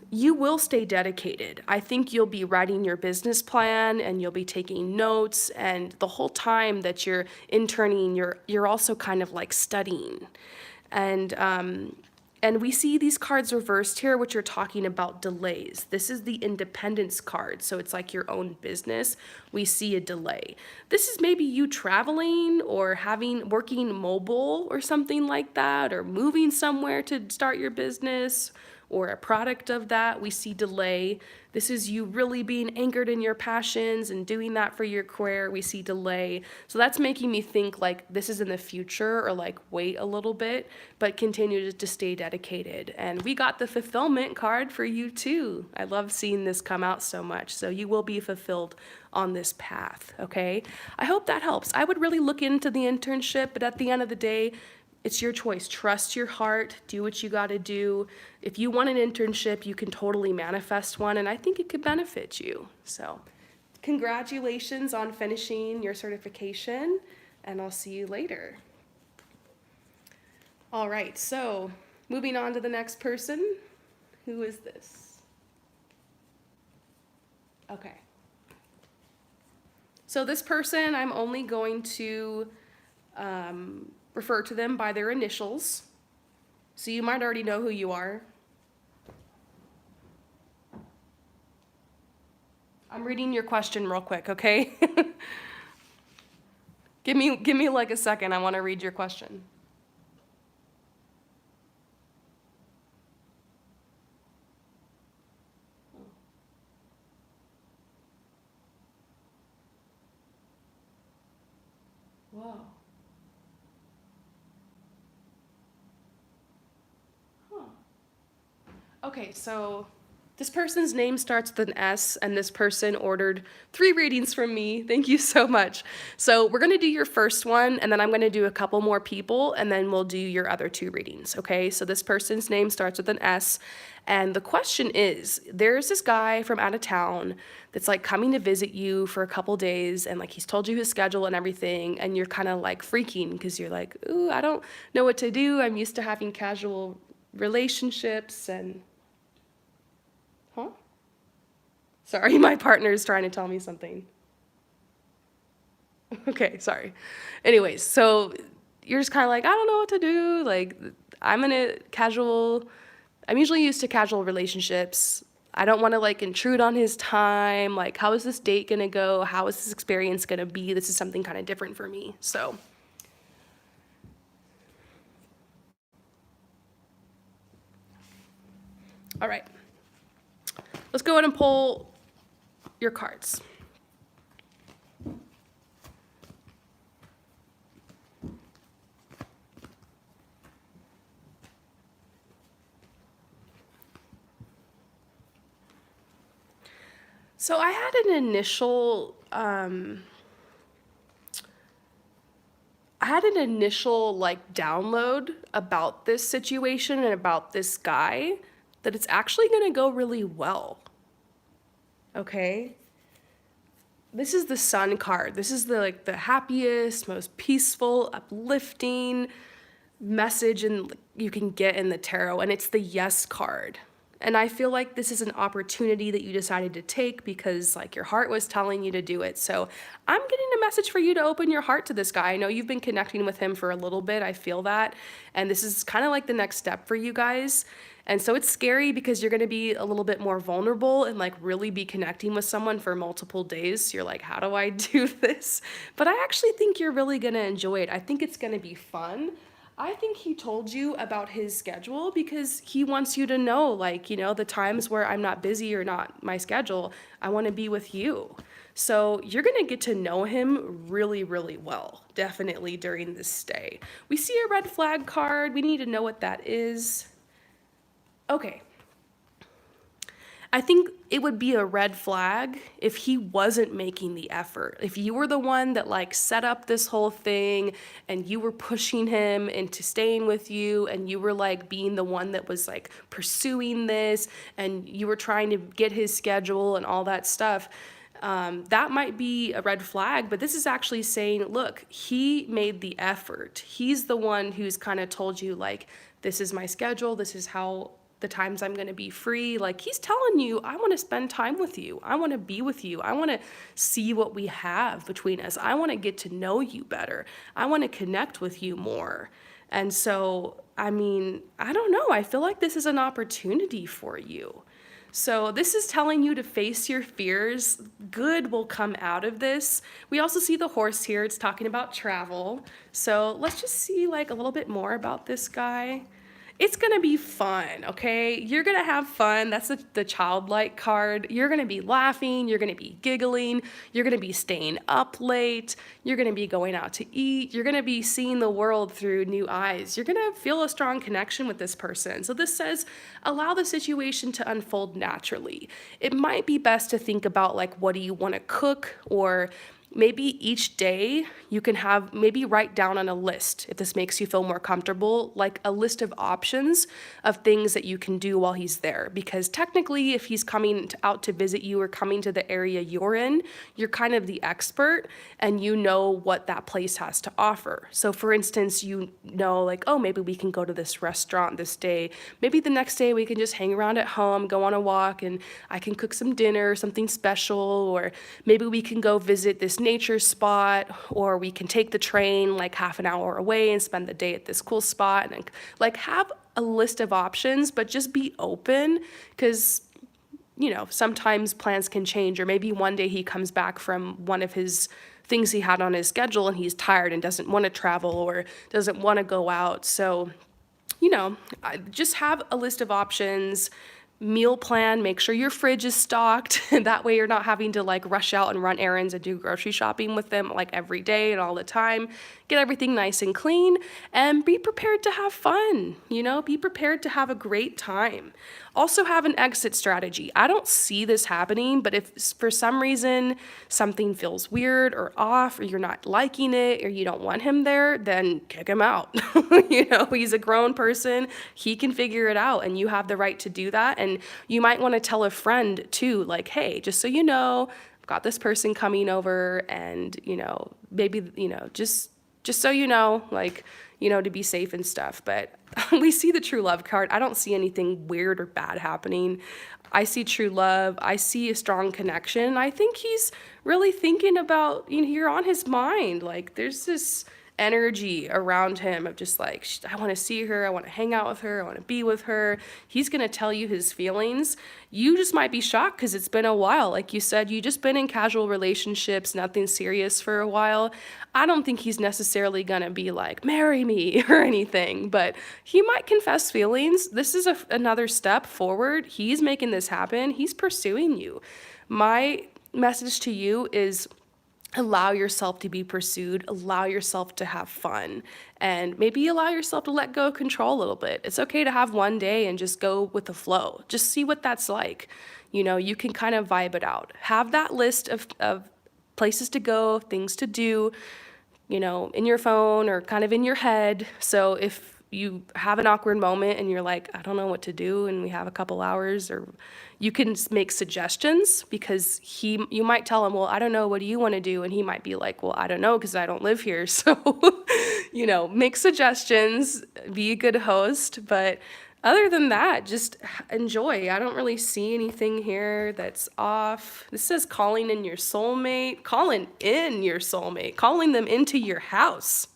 You will stay dedicated. I think you'll be writing your business plan and you'll be taking notes, and the whole time that you're interning, you're also kind of like studying. And we see these cards reversed here, which are talking about delays. This is the independence card, so it's like your own business. We see a delay. This is maybe you traveling or working mobile or something like that, or moving somewhere to start your business, or a product of that. We see delay. This is you really being anchored in your passions and doing that for your career. We see delay. So that's making me think like this is in the future, or like wait a little bit, but continue to stay dedicated. And we got the fulfillment card for you too. I love seeing this come out so much. So you will be fulfilled on this path, okay? I hope that helps. I would really look into the internship, but at the end of the day, it's your choice. Trust your heart, do what you gotta do. If you want an internship, you can totally manifest one, and I think it could benefit you. So congratulations on finishing your certification, and I'll see you later. All right, so moving on to the next person. Who is this? Okay. So this person, I'm only going to refer to them by their initials. So you might already know who you are. I'm reading your question real quick, okay? Give me like a second. I want to read your question. Whoa. Okay, so this person's name starts with an S, and this person ordered 3 readings from me. Thank you so much. So we're gonna do your first one, and then I'm gonna do a couple more people, and then we'll do your other 2 readings, okay? So this person's name starts with an S, and the question is, there's this guy from out of town that's like coming to visit you for a couple days, and like he's told you his schedule and everything, and you're kind of like freaking because you're like, ooh, I don't know what to do. I'm used to having casual relationships and... Huh? Sorry, my partner is trying to tell me something. Okay, sorry. Anyways, so you're just kind of like, I don't know what to do. Like, I'm usually used to casual relationships. I don't want to like intrude on his time. Like, how is this date gonna go? How is this experience gonna be? This is something kind of different for me. So. All right. Let's go ahead and pull your cards. So I had an initial like download about this situation and about this guy that it's actually going to go really well. Okay? This is the Sun card. This is the happiest, most peaceful, uplifting message and you can get in the tarot, and it's the Yes card. And I feel like this is an opportunity that you decided to take because like your heart was telling you to do it. So I'm getting a message for you to open your heart to this guy. I know you've been connecting with him for a little bit. I feel that. And this is kind of like the next step for you guys. And so it's scary because you're going to be a little bit more vulnerable and like really be connecting with someone for multiple days. So you're like, how do I do this? But I actually think you're really going to enjoy it. I think it's going to be fun. I think he told you about his schedule because he wants you to know, like, you know, the times where I'm not busy or not my schedule, I want to be with you. So you're going to get to know him really, really well, definitely during this stay. We see a red flag card. We need to know what that is. Okay. I think it would be a red flag if he wasn't making the effort. If you were the one that like set up this whole thing and you were pushing him into staying with you and you were like being the one that was like pursuing this and you were trying to get his schedule and all that stuff, that might be a red flag, but this is actually saying, look, he made the effort. He's the one who's kind of told you like, this is my schedule, this is how the times I'm going to be free. Like he's telling you, I want to spend time with you. I want to be with you. I want to see what we have between us. I want to get to know you better. I want to connect with you more. And so, I mean, I don't know. I feel like this is an opportunity for you. So this is telling you to face your fears. Good will come out of this. We also see the horse here. It's talking about travel. So let's just see like a little bit more about this guy. It's going to be fun, okay? You're going to have fun. That's the childlike card. You're going to be laughing. You're going to be giggling. You're going to be staying up late. You're going to be going out to eat. You're going to be seeing the world through new eyes. You're going to feel a strong connection with this person. So this says, allow the situation to unfold naturally. It might be best to think about like, what do you want to cook, or maybe each day you can have, maybe write down on a list, if this makes you feel more comfortable, like a list of options of things that you can do while he's there. Because technically, if he's coming out to visit you or coming to the area you're in, you're kind of the expert and you know what that place has to offer. So for instance, you know, like, oh, maybe we can go to this restaurant this day. Maybe the next day we can just hang around at home, go on a walk, and I can cook some dinner, something special, or maybe we can go visit this nature spot, or we can take the train like half an hour away and spend the day at this cool spot, and like have a list of options, but just be open, because you know, sometimes plans can change, or maybe one day he comes back from one of his things he had on his schedule and he's tired and doesn't want to travel or doesn't want to go out. So, you know, just have a list of options. Meal plan, make sure your fridge is stocked. That way you're not having to like rush out and run errands and do grocery shopping with them like every day and all the time. Get everything nice and clean and be prepared to have fun, you know, be prepared to have a great time. Also have an exit strategy. I don't see this happening, but if for some reason something feels weird or off, or you're not liking it, or you don't want him there, then kick him out. You know, he's a grown person. He can figure it out, and you have the right to do that. And you might want to tell a friend too, like, hey, just so you know, I've got this person coming over, and, you know, maybe, you know, just so you know, like, you know, to be safe and stuff. But we see the true love card. I don't see anything weird or bad happening. I see true love. I see a strong connection. I think he's really thinking about, you know, you're on his mind. Like, there's this energy around him of just like, I want to see her, I want to hang out with her, I want to be with her. He's going to tell you his feelings. You just might be shocked because it's been a while. Like you said, you just been in casual relationships, nothing serious for a while. I don't think he's necessarily going to be like, marry me or anything, but he might confess feelings. This is another step forward. He's making this happen. He's pursuing you. My message to you is, allow yourself to be pursued, allow yourself to have fun, and maybe allow yourself to let go of control a little bit. It's okay to have one day and just go with the flow. Just see what that's like. You know, you can kind of vibe it out. Have that list of places to go, things to do, you know, in your phone or kind of in your head. So if you have an awkward moment and you're like, I don't know what to do, and we have a couple hours, or you can make suggestions, because you might tell him, well, I don't know, what do you want to do? And he might be like, well, I don't know, because I don't live here. So, make suggestions, be a good host. But other than that, just enjoy. I don't really see anything here that's off. This says calling in your soulmate, calling them into your house.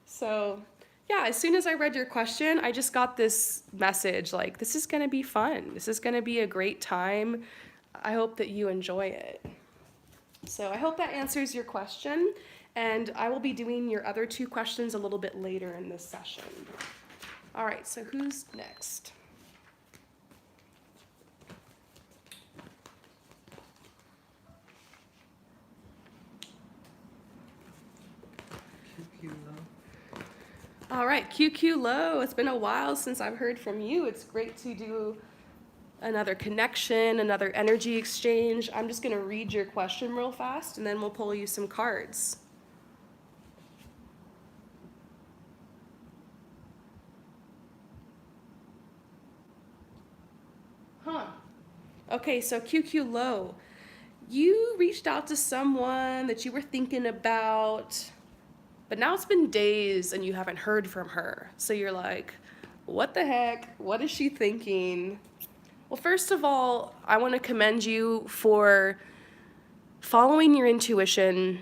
So, yeah, as soon as I read your question, I just got this message like, this is going to be fun. This is going to be a great time. I hope that you enjoy it. So I hope that answers your question. And I will be doing your other 2 questions a little bit later in this session. All right, so who's next? QQ low. All right, QQ Low. It's been a while since I've heard from you. It's great to do another connection, another energy exchange. I'm just going to read your question real fast, and then we'll pull you some cards. Okay, so QQ Low, you reached out to someone that you were thinking about, but now it's been days and you haven't heard from her. So you're like, what the heck? What is she thinking? Well, first of all, I want to commend you for following your intuition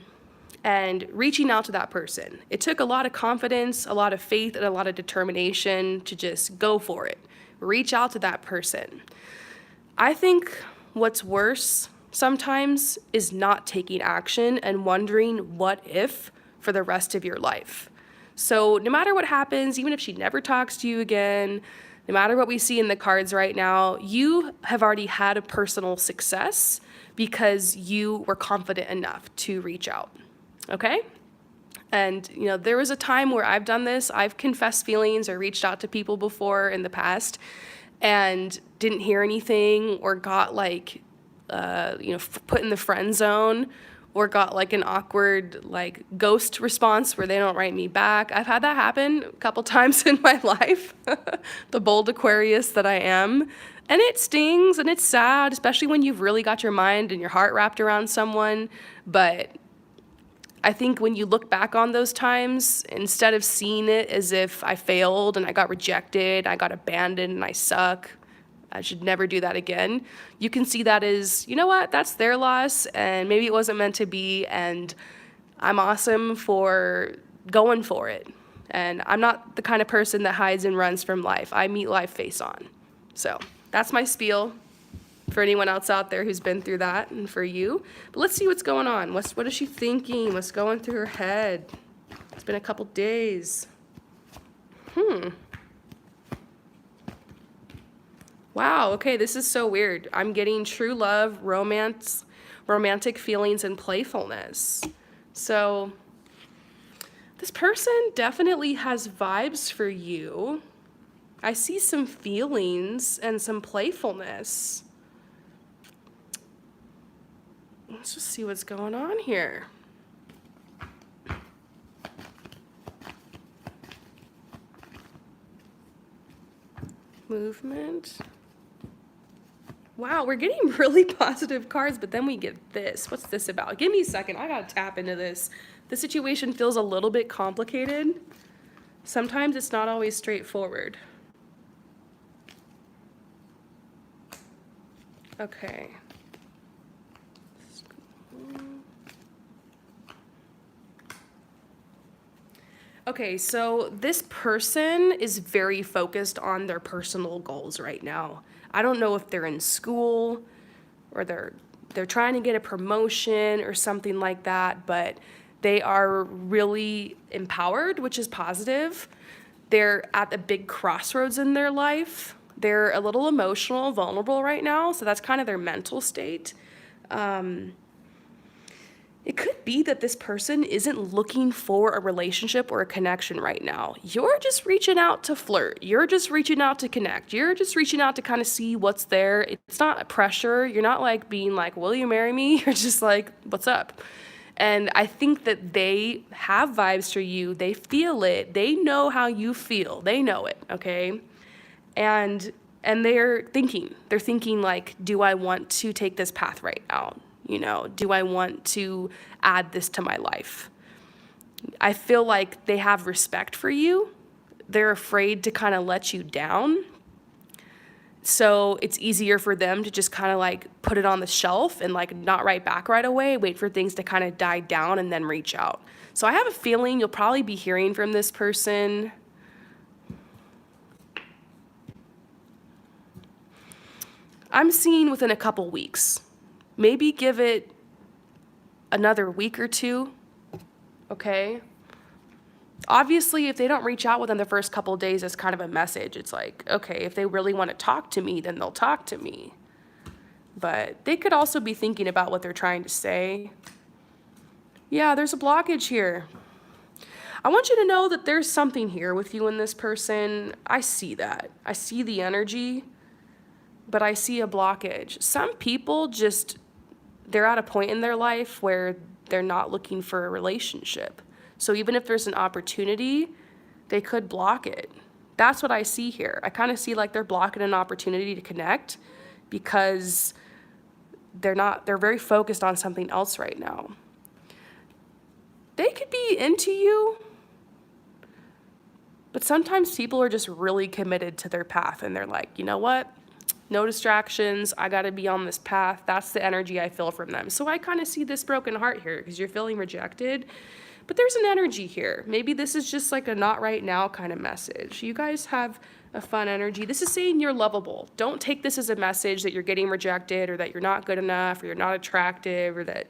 and reaching out to that person. It took a lot of confidence, a lot of faith, and a lot of determination to just go for it. Reach out to that person. I think what's worse sometimes is not taking action and wondering what if for the rest of your life. So no matter what happens, even if she never talks to you again, no matter what we see in the cards right now, you have already had a personal success because you were confident enough to reach out, okay? And, there was a time where I've done this. I've confessed feelings or reached out to people before in the past and didn't hear anything, or got put in the friend zone, or got an awkward ghost response where they don't write me back. I've had that happen a couple times in my life, the bold Aquarius that I am. And it stings and it's sad, especially when you've really got your mind and your heart wrapped around someone. But I think when you look back on those times, instead of seeing it as if I failed and I got rejected, I got abandoned and I suck, I should never do that again, you can see that as, you know what, that's their loss and maybe it wasn't meant to be, and I'm awesome for going for it. And I'm not the kind of person that hides and runs from life. I meet life face on. So that's my spiel for anyone else out there who's been through that, and for you. But let's see what's going on. What is she thinking? What's going through her head? It's been a couple days. Wow, okay, this is so weird. I'm getting true love, romance, romantic feelings, and playfulness. So this person definitely has vibes for you. I see some feelings and some playfulness. Let's just see what's going on here. Movement. Wow, we're getting really positive cards, but then we get this. What's this about? Give me a second. I gotta tap into this. The situation feels a little bit complicated. Sometimes it's not always straightforward. Okay. Okay, so this person is very focused on their personal goals right now. I don't know if they're in school or they're trying to get a promotion or something like that, but they are really empowered, which is positive. They're at a big crossroads in their life. They're a little emotional, vulnerable right now, so that's kind of their mental state. It could be that this person isn't looking for a relationship or a connection right now. You're just reaching out to flirt. You're just reaching out to connect. You're just reaching out to kind of see what's there. It's not a pressure. You're not being like, will you marry me? You're just like, what's up? And I think that they have vibes for you. They feel it. They know how you feel. They know it, okay? And they're thinking. They're thinking like, do I want to take this path right now? You know, do I want to add this to my life? I feel like they have respect for you. They're afraid to kind of let you down. So it's easier for them to just kind of like put it on the shelf and like not write back right away, wait for things to kind of die down and then reach out. So I have a feeling you'll probably be hearing from this person. I'm seeing within a couple weeks. Maybe give it another week or two, okay? Obviously, if they don't reach out within the first couple of days, it's kind of a message. It's like, okay, if they really want to talk to me, then they'll talk to me. But they could also be thinking about what they're trying to say. Yeah, there's a blockage here. I want you to know that there's something here with you and this person. I see that. I see the energy, but I see a blockage. Some people just, they're at a point in their life where they're not looking for a relationship. So even if there's an opportunity, they could block it. That's what I see here. I kind of see like they're blocking an opportunity to connect because they're very focused on something else right now. They could be into you, but sometimes people are just really committed to their path and they're like, you know what? No distractions. I got to be on this path. That's the energy I feel from them. So I kind of see this broken heart here because you're feeling rejected. But there's an energy here. Maybe this is just like a not right now kind of message. You guys have a fun energy. This is saying you're lovable. Don't take this as a message that you're getting rejected or that you're not good enough or you're not attractive or that,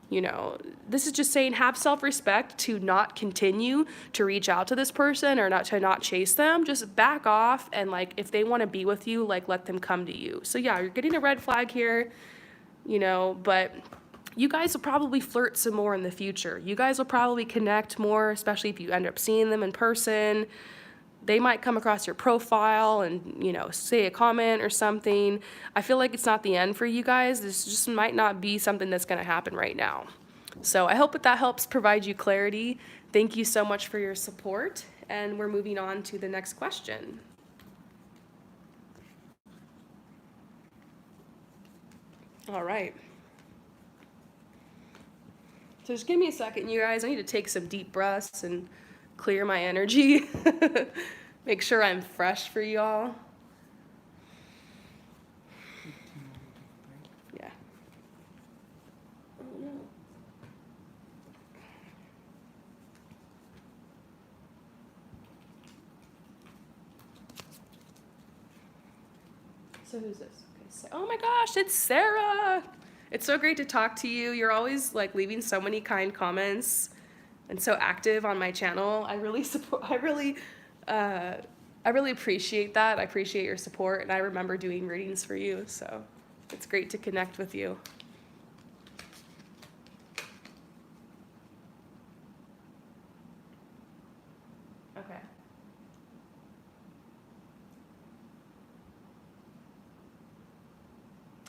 you know, this is just saying have self-respect to not continue to reach out to this person or not chase them. Just back off and like if they want to be with you, like let them come to you. So yeah, you're getting a red flag here, you know, but you guys will probably flirt some more in the future. You guys will probably connect more, especially if you end up seeing them in person. They might come across your profile and, you know, say a comment or something. I feel like it's not the end for you guys. This just might not be something that's going to happen right now. So I hope that helps provide you clarity. Thank you so much for your support. And we're moving on to the next question. All right. So just give me a second, you guys. I need to take some deep breaths and clear my energy. Make sure I'm fresh for y'all. Yeah. Oh no. So who's this? Okay, oh my gosh, it's Sarah. It's so great to talk to you. You're always like leaving so many kind comments and so active on my channel. I really appreciate that. I appreciate your support, and I remember doing readings for you, so it's great to connect with you. Okay.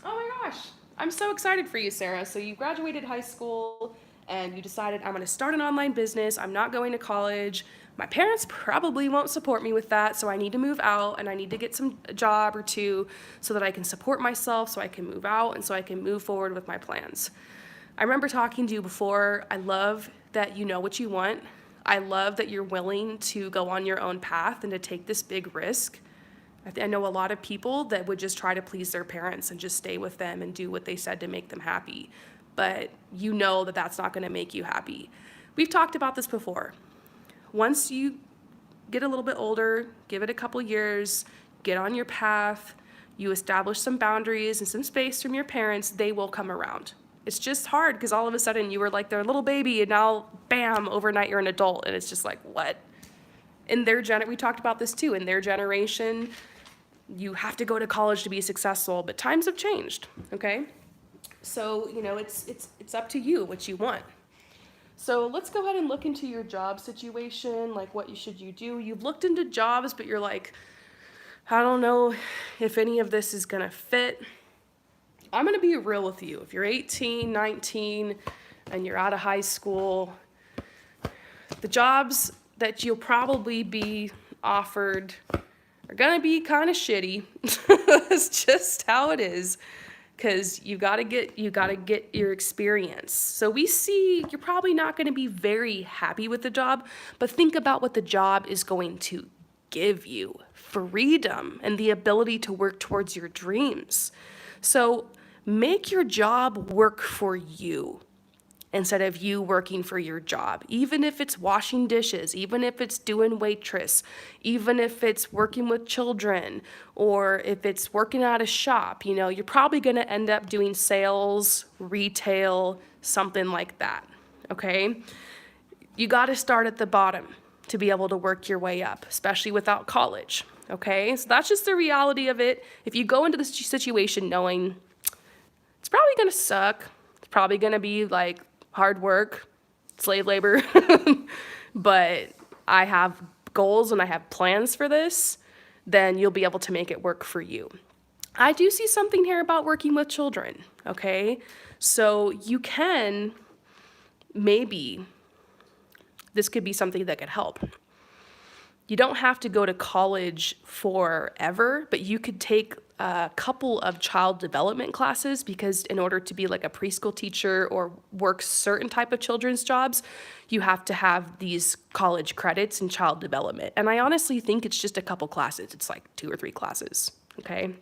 Oh my gosh. I'm so excited for you, Sarah. So you graduated high school and you decided I'm going to start an online business. I'm not going to college. My parents probably won't support me with that, so I need to move out and I need to get some job or two so that I can support myself, so I can move out and so I can move forward with my plans. I remember talking to you before. I love that you know what you want. I love that you're willing to go on your own path and to take this big risk. I know a lot of people that would just try to please their parents and just stay with them and do what they said to make them happy. But you know that that's not going to make you happy. We've talked about this before. Once you get a little bit older, give it a couple years, get on your path, you establish some boundaries and some space from your parents, they will come around. It's just hard because all of a sudden you were like their little baby and now, bam, overnight you're an adult and it's just like, what? We talked about this too, in their generation, you have to go to college to be successful, but times have changed, okay? So, you know, it's up to you what you want. So let's go ahead and look into your job situation, like what should you do? You've looked into jobs, but you're like, I don't know if any of this is gonna fit. I'm gonna be real with you. If you're 18, 19, and you're out of high school, the jobs that you'll probably be offered are gonna be kind of shitty. It's just how it is, because you gotta get your experience. So we see you're probably not gonna be very happy with the job, but think about what the job is going to give you: freedom and the ability to work towards your dreams. So make your job work for you instead of you working for your job. Even if it's washing dishes, even if it's doing waitress, even if it's working with children, or if it's working at a shop, you're probably gonna end up doing sales, retail, something like that, okay? You gotta start at the bottom to be able to work your way up, especially without college, okay? So that's just the reality of it. If you go into this situation knowing it's probably gonna suck, it's probably gonna be like hard work, slave labor, but I have goals and I have plans for this, then you'll be able to make it work for you. I do see something here about working with children, okay? So you can, maybe, this could be something that could help. You don't have to go to college forever, but you could take a couple of child development classes, because in order to be like a preschool teacher or work certain type of children's jobs, you have to have these college credits in child development. And I honestly think it's just a couple classes. It's like 2 or 3 classes, okay?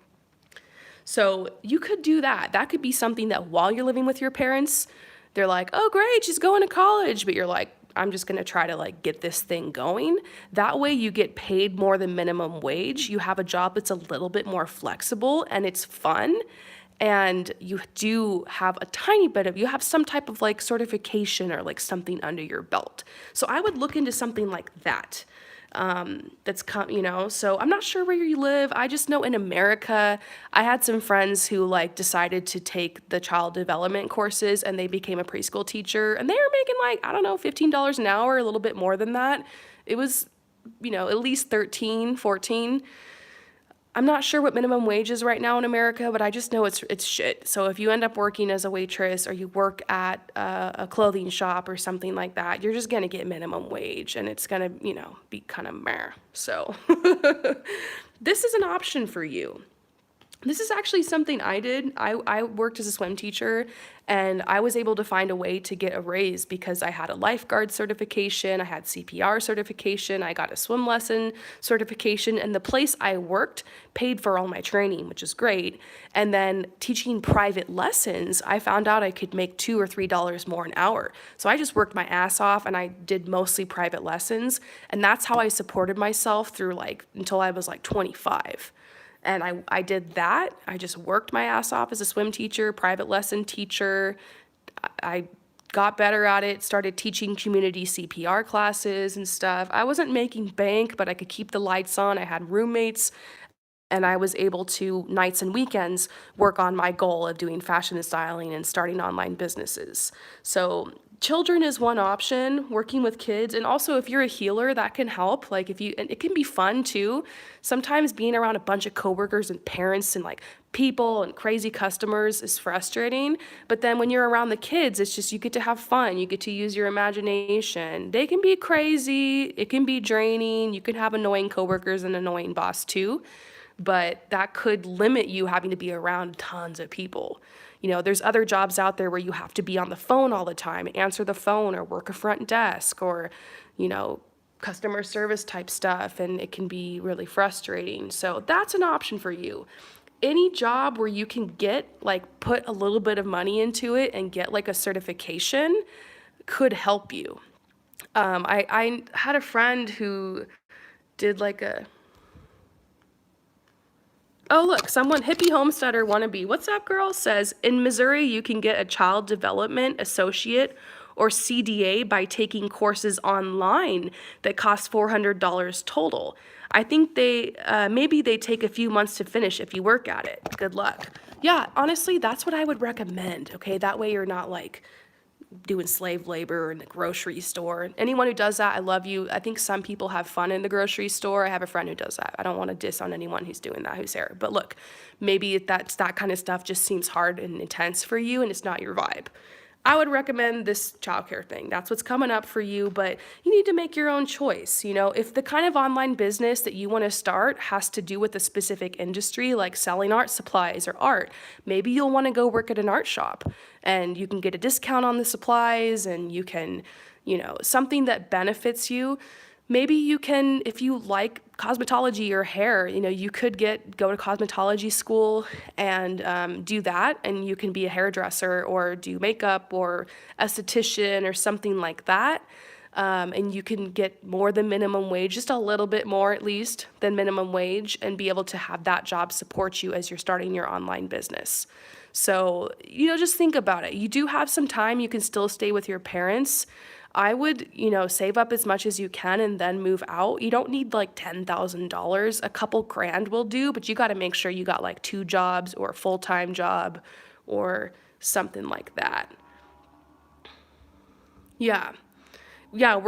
So you could do that. That could be something that while you're living with your parents, they're like, oh, great, she's going to college. But you're like, I'm just gonna try to like get this thing going. That way you get paid more than minimum wage. You have a job that's a little bit more flexible and it's fun. And you do have a tiny bit of, you have some type of like certification or like something under your belt. So I would look into something like that. So I'm not sure where you live. I just know in America, I had some friends who like decided to take the child development courses and they became a preschool teacher, and they were making like, I don't know, $15 an hour, a little bit more than that. It was, at least 13, 14. I'm not sure what minimum wage is right now in America, but I just know it's shit. So if you end up working as a waitress or you work at a clothing shop or something like that, you're just gonna get minimum wage, and it's gonna, be kind of meh. So this is an option for you. This is actually something I did. I worked as a swim teacher, and I was able to find a way to get a raise because I had a lifeguard certification, I had CPR certification, I got a swim lesson certification, and the place I worked paid for all my training, which is great. And then teaching private lessons, I found out I could make $2 or $3 more an hour. So I just worked my ass off and I did mostly private lessons, and that's how I supported myself through until I was 25. And I did that. I just worked my ass off as a swim teacher, private lesson teacher. I got better at it, started teaching community CPR classes and stuff. I wasn't making bank, but I could keep the lights on. I had roommates, and I was able to, nights and weekends, work on my goal of doing fashion and styling and starting online businesses. So children is one option, working with kids. And also if you're a healer, that can help. And it can be fun too. Sometimes being around a bunch of coworkers and parents and people and crazy customers is frustrating. But then when you're around the kids, it's just, you get to have fun. You get to use your imagination. They can be crazy. It can be draining. You can have annoying coworkers and annoying boss too. But that could limit you having to be around tons of people. There's other jobs out there where you have to be on the phone all the time, answer the phone or work a front desk or, customer service type stuff, and it can be really frustrating. So that's an option for you. Any job where you can put a little bit of money into it and get a certification could help you. I had a friend who did oh, look, someone, hippie homesteader wannabe, what's up, girl, says, in Missouri, you can get a child development associate or CDA by taking courses online that cost $400 total. I think maybe they take a few months to finish if you work at it. Good luck. Yeah, honestly, that's what I would recommend, okay? That way you're not doing slave labor in the grocery store. Anyone who does that, I love you. I think some people have fun in the grocery store. I have a friend who does that. I don't want to diss on anyone who's doing that, who's there. But look, maybe that kind of stuff just seems hard and intense for you and it's not your vibe. I would recommend this childcare thing. That's what's coming up for you, but you need to make your own choice. You know, if the kind of online business that you want to start has to do with a specific industry, like selling art supplies or art, maybe you'll want to go work at an art shop and you can get a discount on the supplies and you can, you know, something that benefits you. Maybe you can, if you like cosmetology or hair, you know, you could go to cosmetology school and do that, and you can be a hairdresser or do makeup or esthetician or something like that. And you can get more than minimum wage, just a little bit more at least than minimum wage, and be able to have that job support you as you're starting your online business. So, you know, just think about it. You do have some time, you can still stay with your parents. I would, you know, save up as much as you can and then move out. You don't need like $10,000. A couple grand will do, but you got to make sure you got like 2 jobs or a full-time job or something like that. Yeah. Yeah,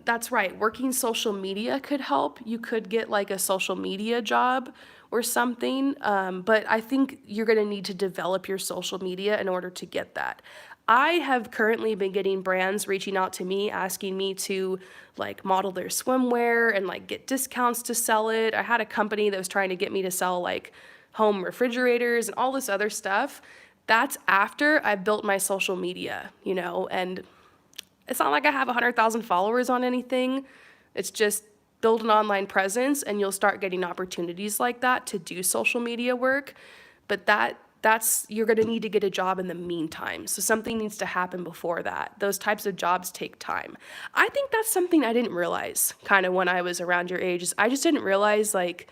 that's right. Working social media could help. You could get like a social media job or something. But I think you're going to need to develop your social media in order to get that. I have currently been getting brands reaching out to me, asking me to like model their swimwear and like get discounts to sell it. I had a company that was trying to get me to sell like home refrigerators and all this other stuff. That's after I've built my social media, you know, and it's not like I have 100,000 followers on anything. It's just build an online presence and you'll start getting opportunities like that to do social media work. But that's you're going to need to get a job in the meantime. So something needs to happen before that. Those types of jobs take time. I think that's something I didn't realize kind of when I was around your age. I just didn't realize like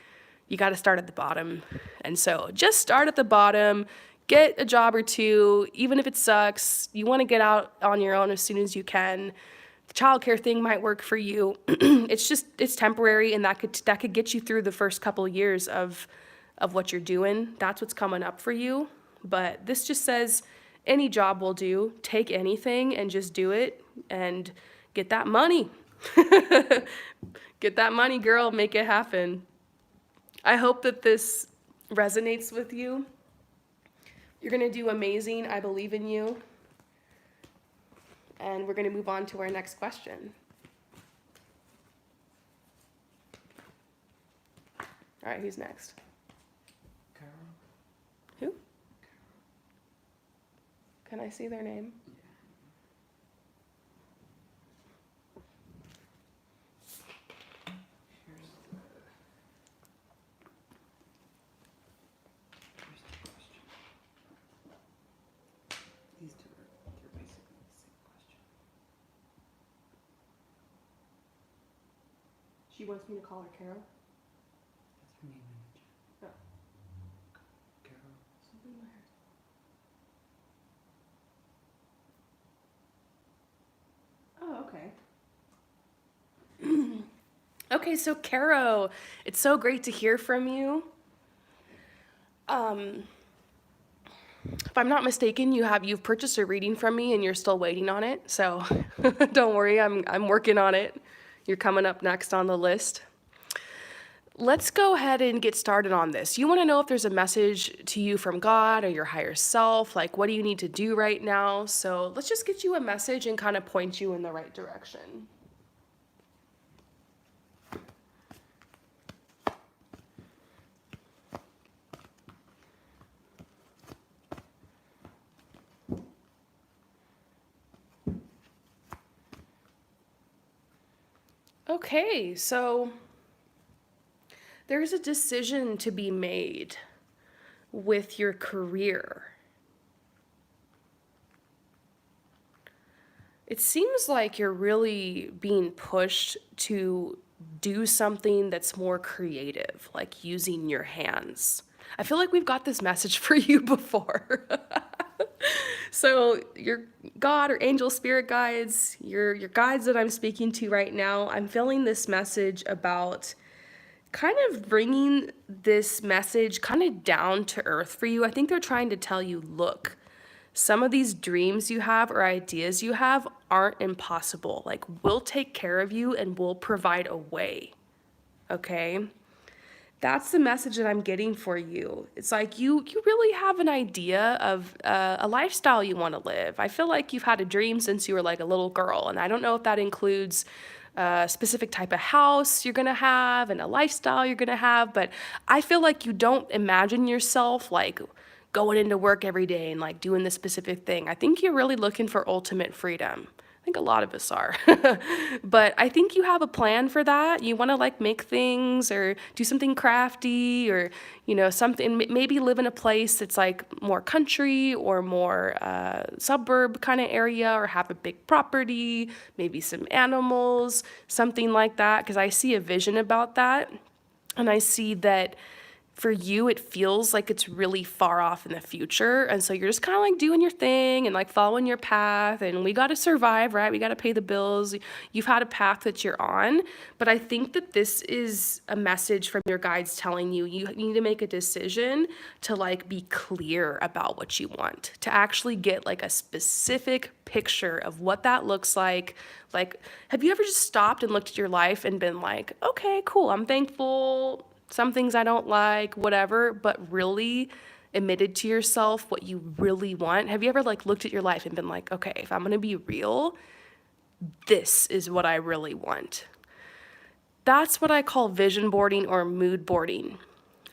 you got to start at the bottom. And so just start at the bottom. Get a job or two, even if it sucks. You want to get out on your own as soon as you can. The childcare thing might work for you. It's temporary, and that could get you through the first couple of years of what you're doing. That's what's coming up for you. But this just says any job will do. Take anything and just do it and get that money. Get that money, girl. Make it happen. I hope that this resonates with you. You're going to do amazing. I believe in you. And we're going to move on to our next question. All right, who's next? Carol? Who? Can I see their name? Here's the question. These two they're basically the same question. She wants me to call her Carol. That's her name in the chat. Oh. Carol. Something in my hair. Oh, okay. Okay, so Caro, it's so great to hear from you. If I'm not mistaken, you've purchased a reading from me and you're still waiting on it. So don't worry, I'm working on it. You're coming up next on the list. Let's go ahead and get started on this. You want to know if there's a message to you from God or your higher self, like what do you need to do right now? So let's just get you a message and kind of point you in the right direction. Okay, so there's a decision to be made with your career. It seems like you're really being pushed to do something that's more creative, like using your hands. I feel like we've got this message for you before. So your God or angel spirit guides, your guides that I'm speaking to right now, I'm feeling this message about kind of bringing this message kind of down to earth for you. I think they're trying to tell you, look, some of these dreams you have or ideas you have aren't impossible. Like, we'll take care of you and we'll provide a way, okay? That's the message that I'm getting for you. It's like you really have an idea of a lifestyle you want to live. I feel like you've had a dream since you were like a little girl, and I don't know if that includes a specific type of house you're gonna have and a lifestyle you're gonna have, but I feel like you don't imagine yourself like going into work every day and like doing this specific thing. I think you're really looking for ultimate freedom. I think a lot of us are. But I think you have a plan for that. You want to like make things or do something crafty or, something, maybe live in a place that's like more country or more suburb kind of area or have a big property, maybe some animals, something like that. Because I see a vision about that. And I see that for you, it feels like it's really far off in the future. And so you're just kind of like doing your thing and like following your path. And we got to survive, right? We got to pay the bills. You've had a path that you're on. But I think that this is a message from your guides telling you you need to make a decision to like be clear about what you want, to actually get like a specific picture of what that looks like. Like, have you ever just stopped and looked at your life and been like, okay, cool, I'm thankful. Some things I don't like, whatever, but really admitted to yourself what you really want? Have you ever like looked at your life and been like, okay, if I'm gonna be real, this is what I really want? That's what I call vision boarding or mood boarding.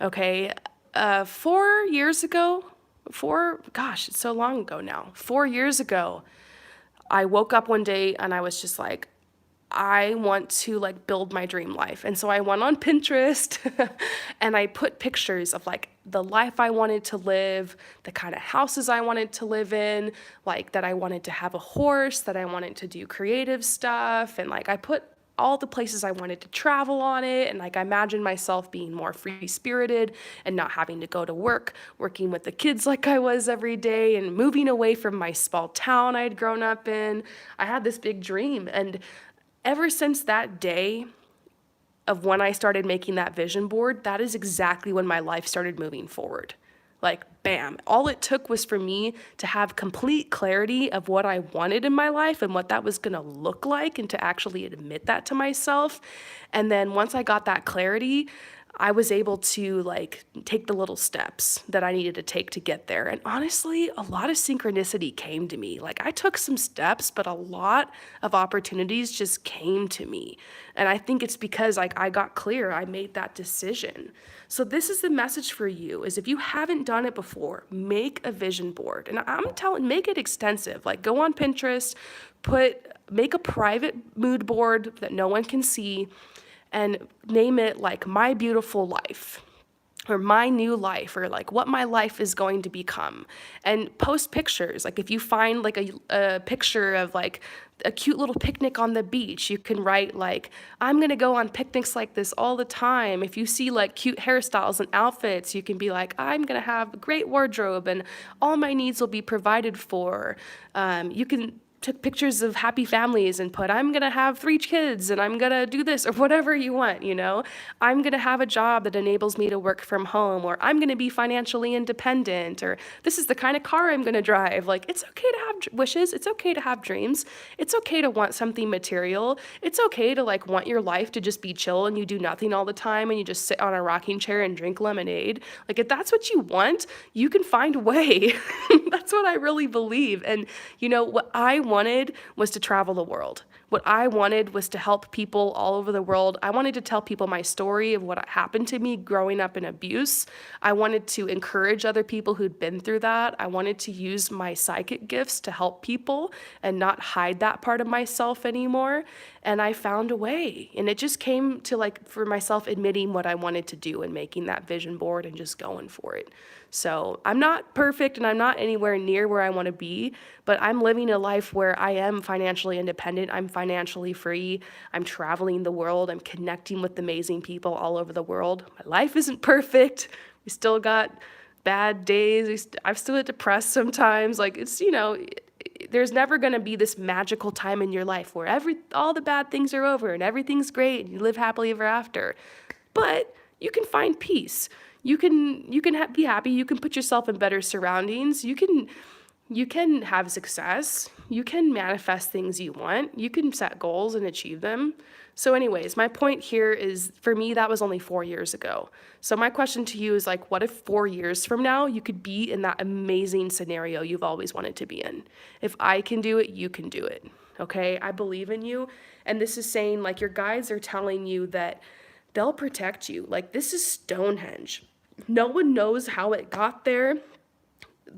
Okay. 4 years ago, it's so long ago now. 4 years ago, I woke up one day and I was just like, I want to like build my dream life. And so I went on Pinterest and I put pictures of like the life I wanted to live, the kind of houses I wanted to live in, like that I wanted to have a horse, that I wanted to do creative stuff. And like I put all the places I wanted to travel on it. And like I imagined myself being more free spirited and not having to go to work, working with the kids like I was every day and moving away from my small town I'd grown up in. I had this big dream. And ever since that day of when I started making that vision board, that is exactly when my life started moving forward. Like, bam. All it took was for me to have complete clarity of what I wanted in my life and what that was gonna look like and to actually admit that to myself. And then once I got that clarity, I was able to like take the little steps that I needed to take to get there. And honestly, a lot of synchronicity came to me. Like I took some steps, but a lot of opportunities just came to me. And I think it's because like I got clear, I made that decision. So this is the message for you is if you haven't done it before, make a vision board. And make it extensive. Like go on Pinterest, make a private mood board that no one can see and name it like My Beautiful Life or My New Life or like what my life is going to become, and post pictures. Like if you find like a picture of like a cute little picnic on the beach, you can write like, I'm gonna go on picnics like this all the time. If you see like cute hairstyles and outfits, you can be like, I'm gonna have a great wardrobe and all my needs will be provided for. You can took pictures of happy families and put, I'm gonna have 3 kids and I'm gonna do this or whatever you want, I'm gonna have a job that enables me to work from home, or I'm gonna be financially independent, or this is the kind of car I'm gonna drive. Like, it's okay to have wishes. It's okay to have dreams. It's okay to want something material. It's okay to like want your life to just be chill and you do nothing all the time and you just sit on a rocking chair and drink lemonade. Like, if that's what you want, you can find a way. That's what I really believe. And what I wanted was to travel the world. What I wanted was to help people all over the world. I wanted to tell people my story of what happened to me growing up in abuse. I wanted to encourage other people who'd been through that. I wanted to use my psychic gifts to help people and not hide that part of myself anymore. And I found a way. And it just came to like for myself admitting what I wanted to do and making that vision board and just going for it. So I'm not perfect and I'm not anywhere near where I want to be, but I'm living a life where I am financially independent. I'm financially free. I'm traveling the world. I'm connecting with amazing people all over the world. My life isn't perfect. We still got bad days. I'm still depressed sometimes. Like it's, there's never going to be this magical time in your life where all the bad things are over and everything's great and you live happily ever after. But you can find peace. You can be happy. You can put yourself in better surroundings. You can You can have success. You can manifest things you want. You can set goals and achieve them. So, anyways, my point here is for me, that was only 4 years ago. So, my question to you is like, what if 4 years from now you could be in that amazing scenario you've always wanted to be in? If I can do it, you can do it. Okay? I believe in you. And this is saying, like, your guides are telling you that they'll protect you. Like, this is Stonehenge. No one knows how it got there.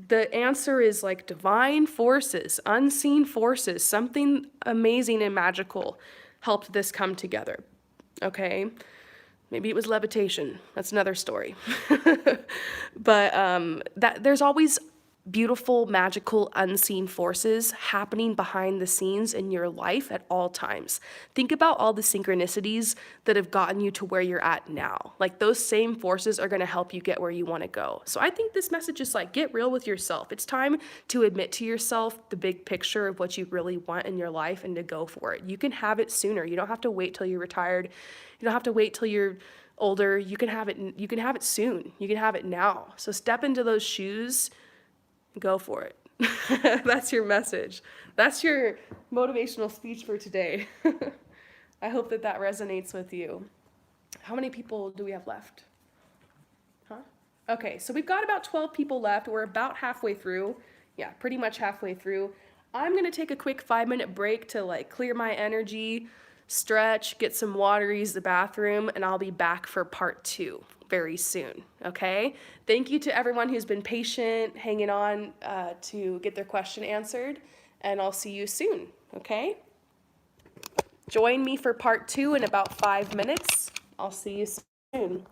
The answer is like divine forces, unseen forces, something amazing and magical helped this come together. Okay? Maybe it was levitation. That's another story. But that there's always beautiful, magical, unseen forces happening behind the scenes in your life at all times. Think about all the synchronicities that have gotten you to where you're at now. Like those same forces are going to help you get where you want to go. So I think this message is like, get real with yourself. It's time to admit to yourself the big picture of what you really want in your life and to go for it. You can have it sooner. You don't have to wait till you're retired. You don't have to wait till you're older. You can have it soon. You can have it now. So step into those shoes. Go for it. That's your message. That's your motivational speech for today. I hope that that resonates with you. How many people do we have left? Huh? Okay, so we've got about 12 people left. We're about halfway through. Yeah, pretty much halfway through. I'm going to take a quick 5-minute break to like clear my energy, stretch, get some water, use the bathroom, and I'll be back for part 2 very soon, okay? Thank you to everyone who's been patient, hanging on to get their question answered, and I'll see you soon, okay? Join me for part 2 in about 5 minutes. I'll see you soon.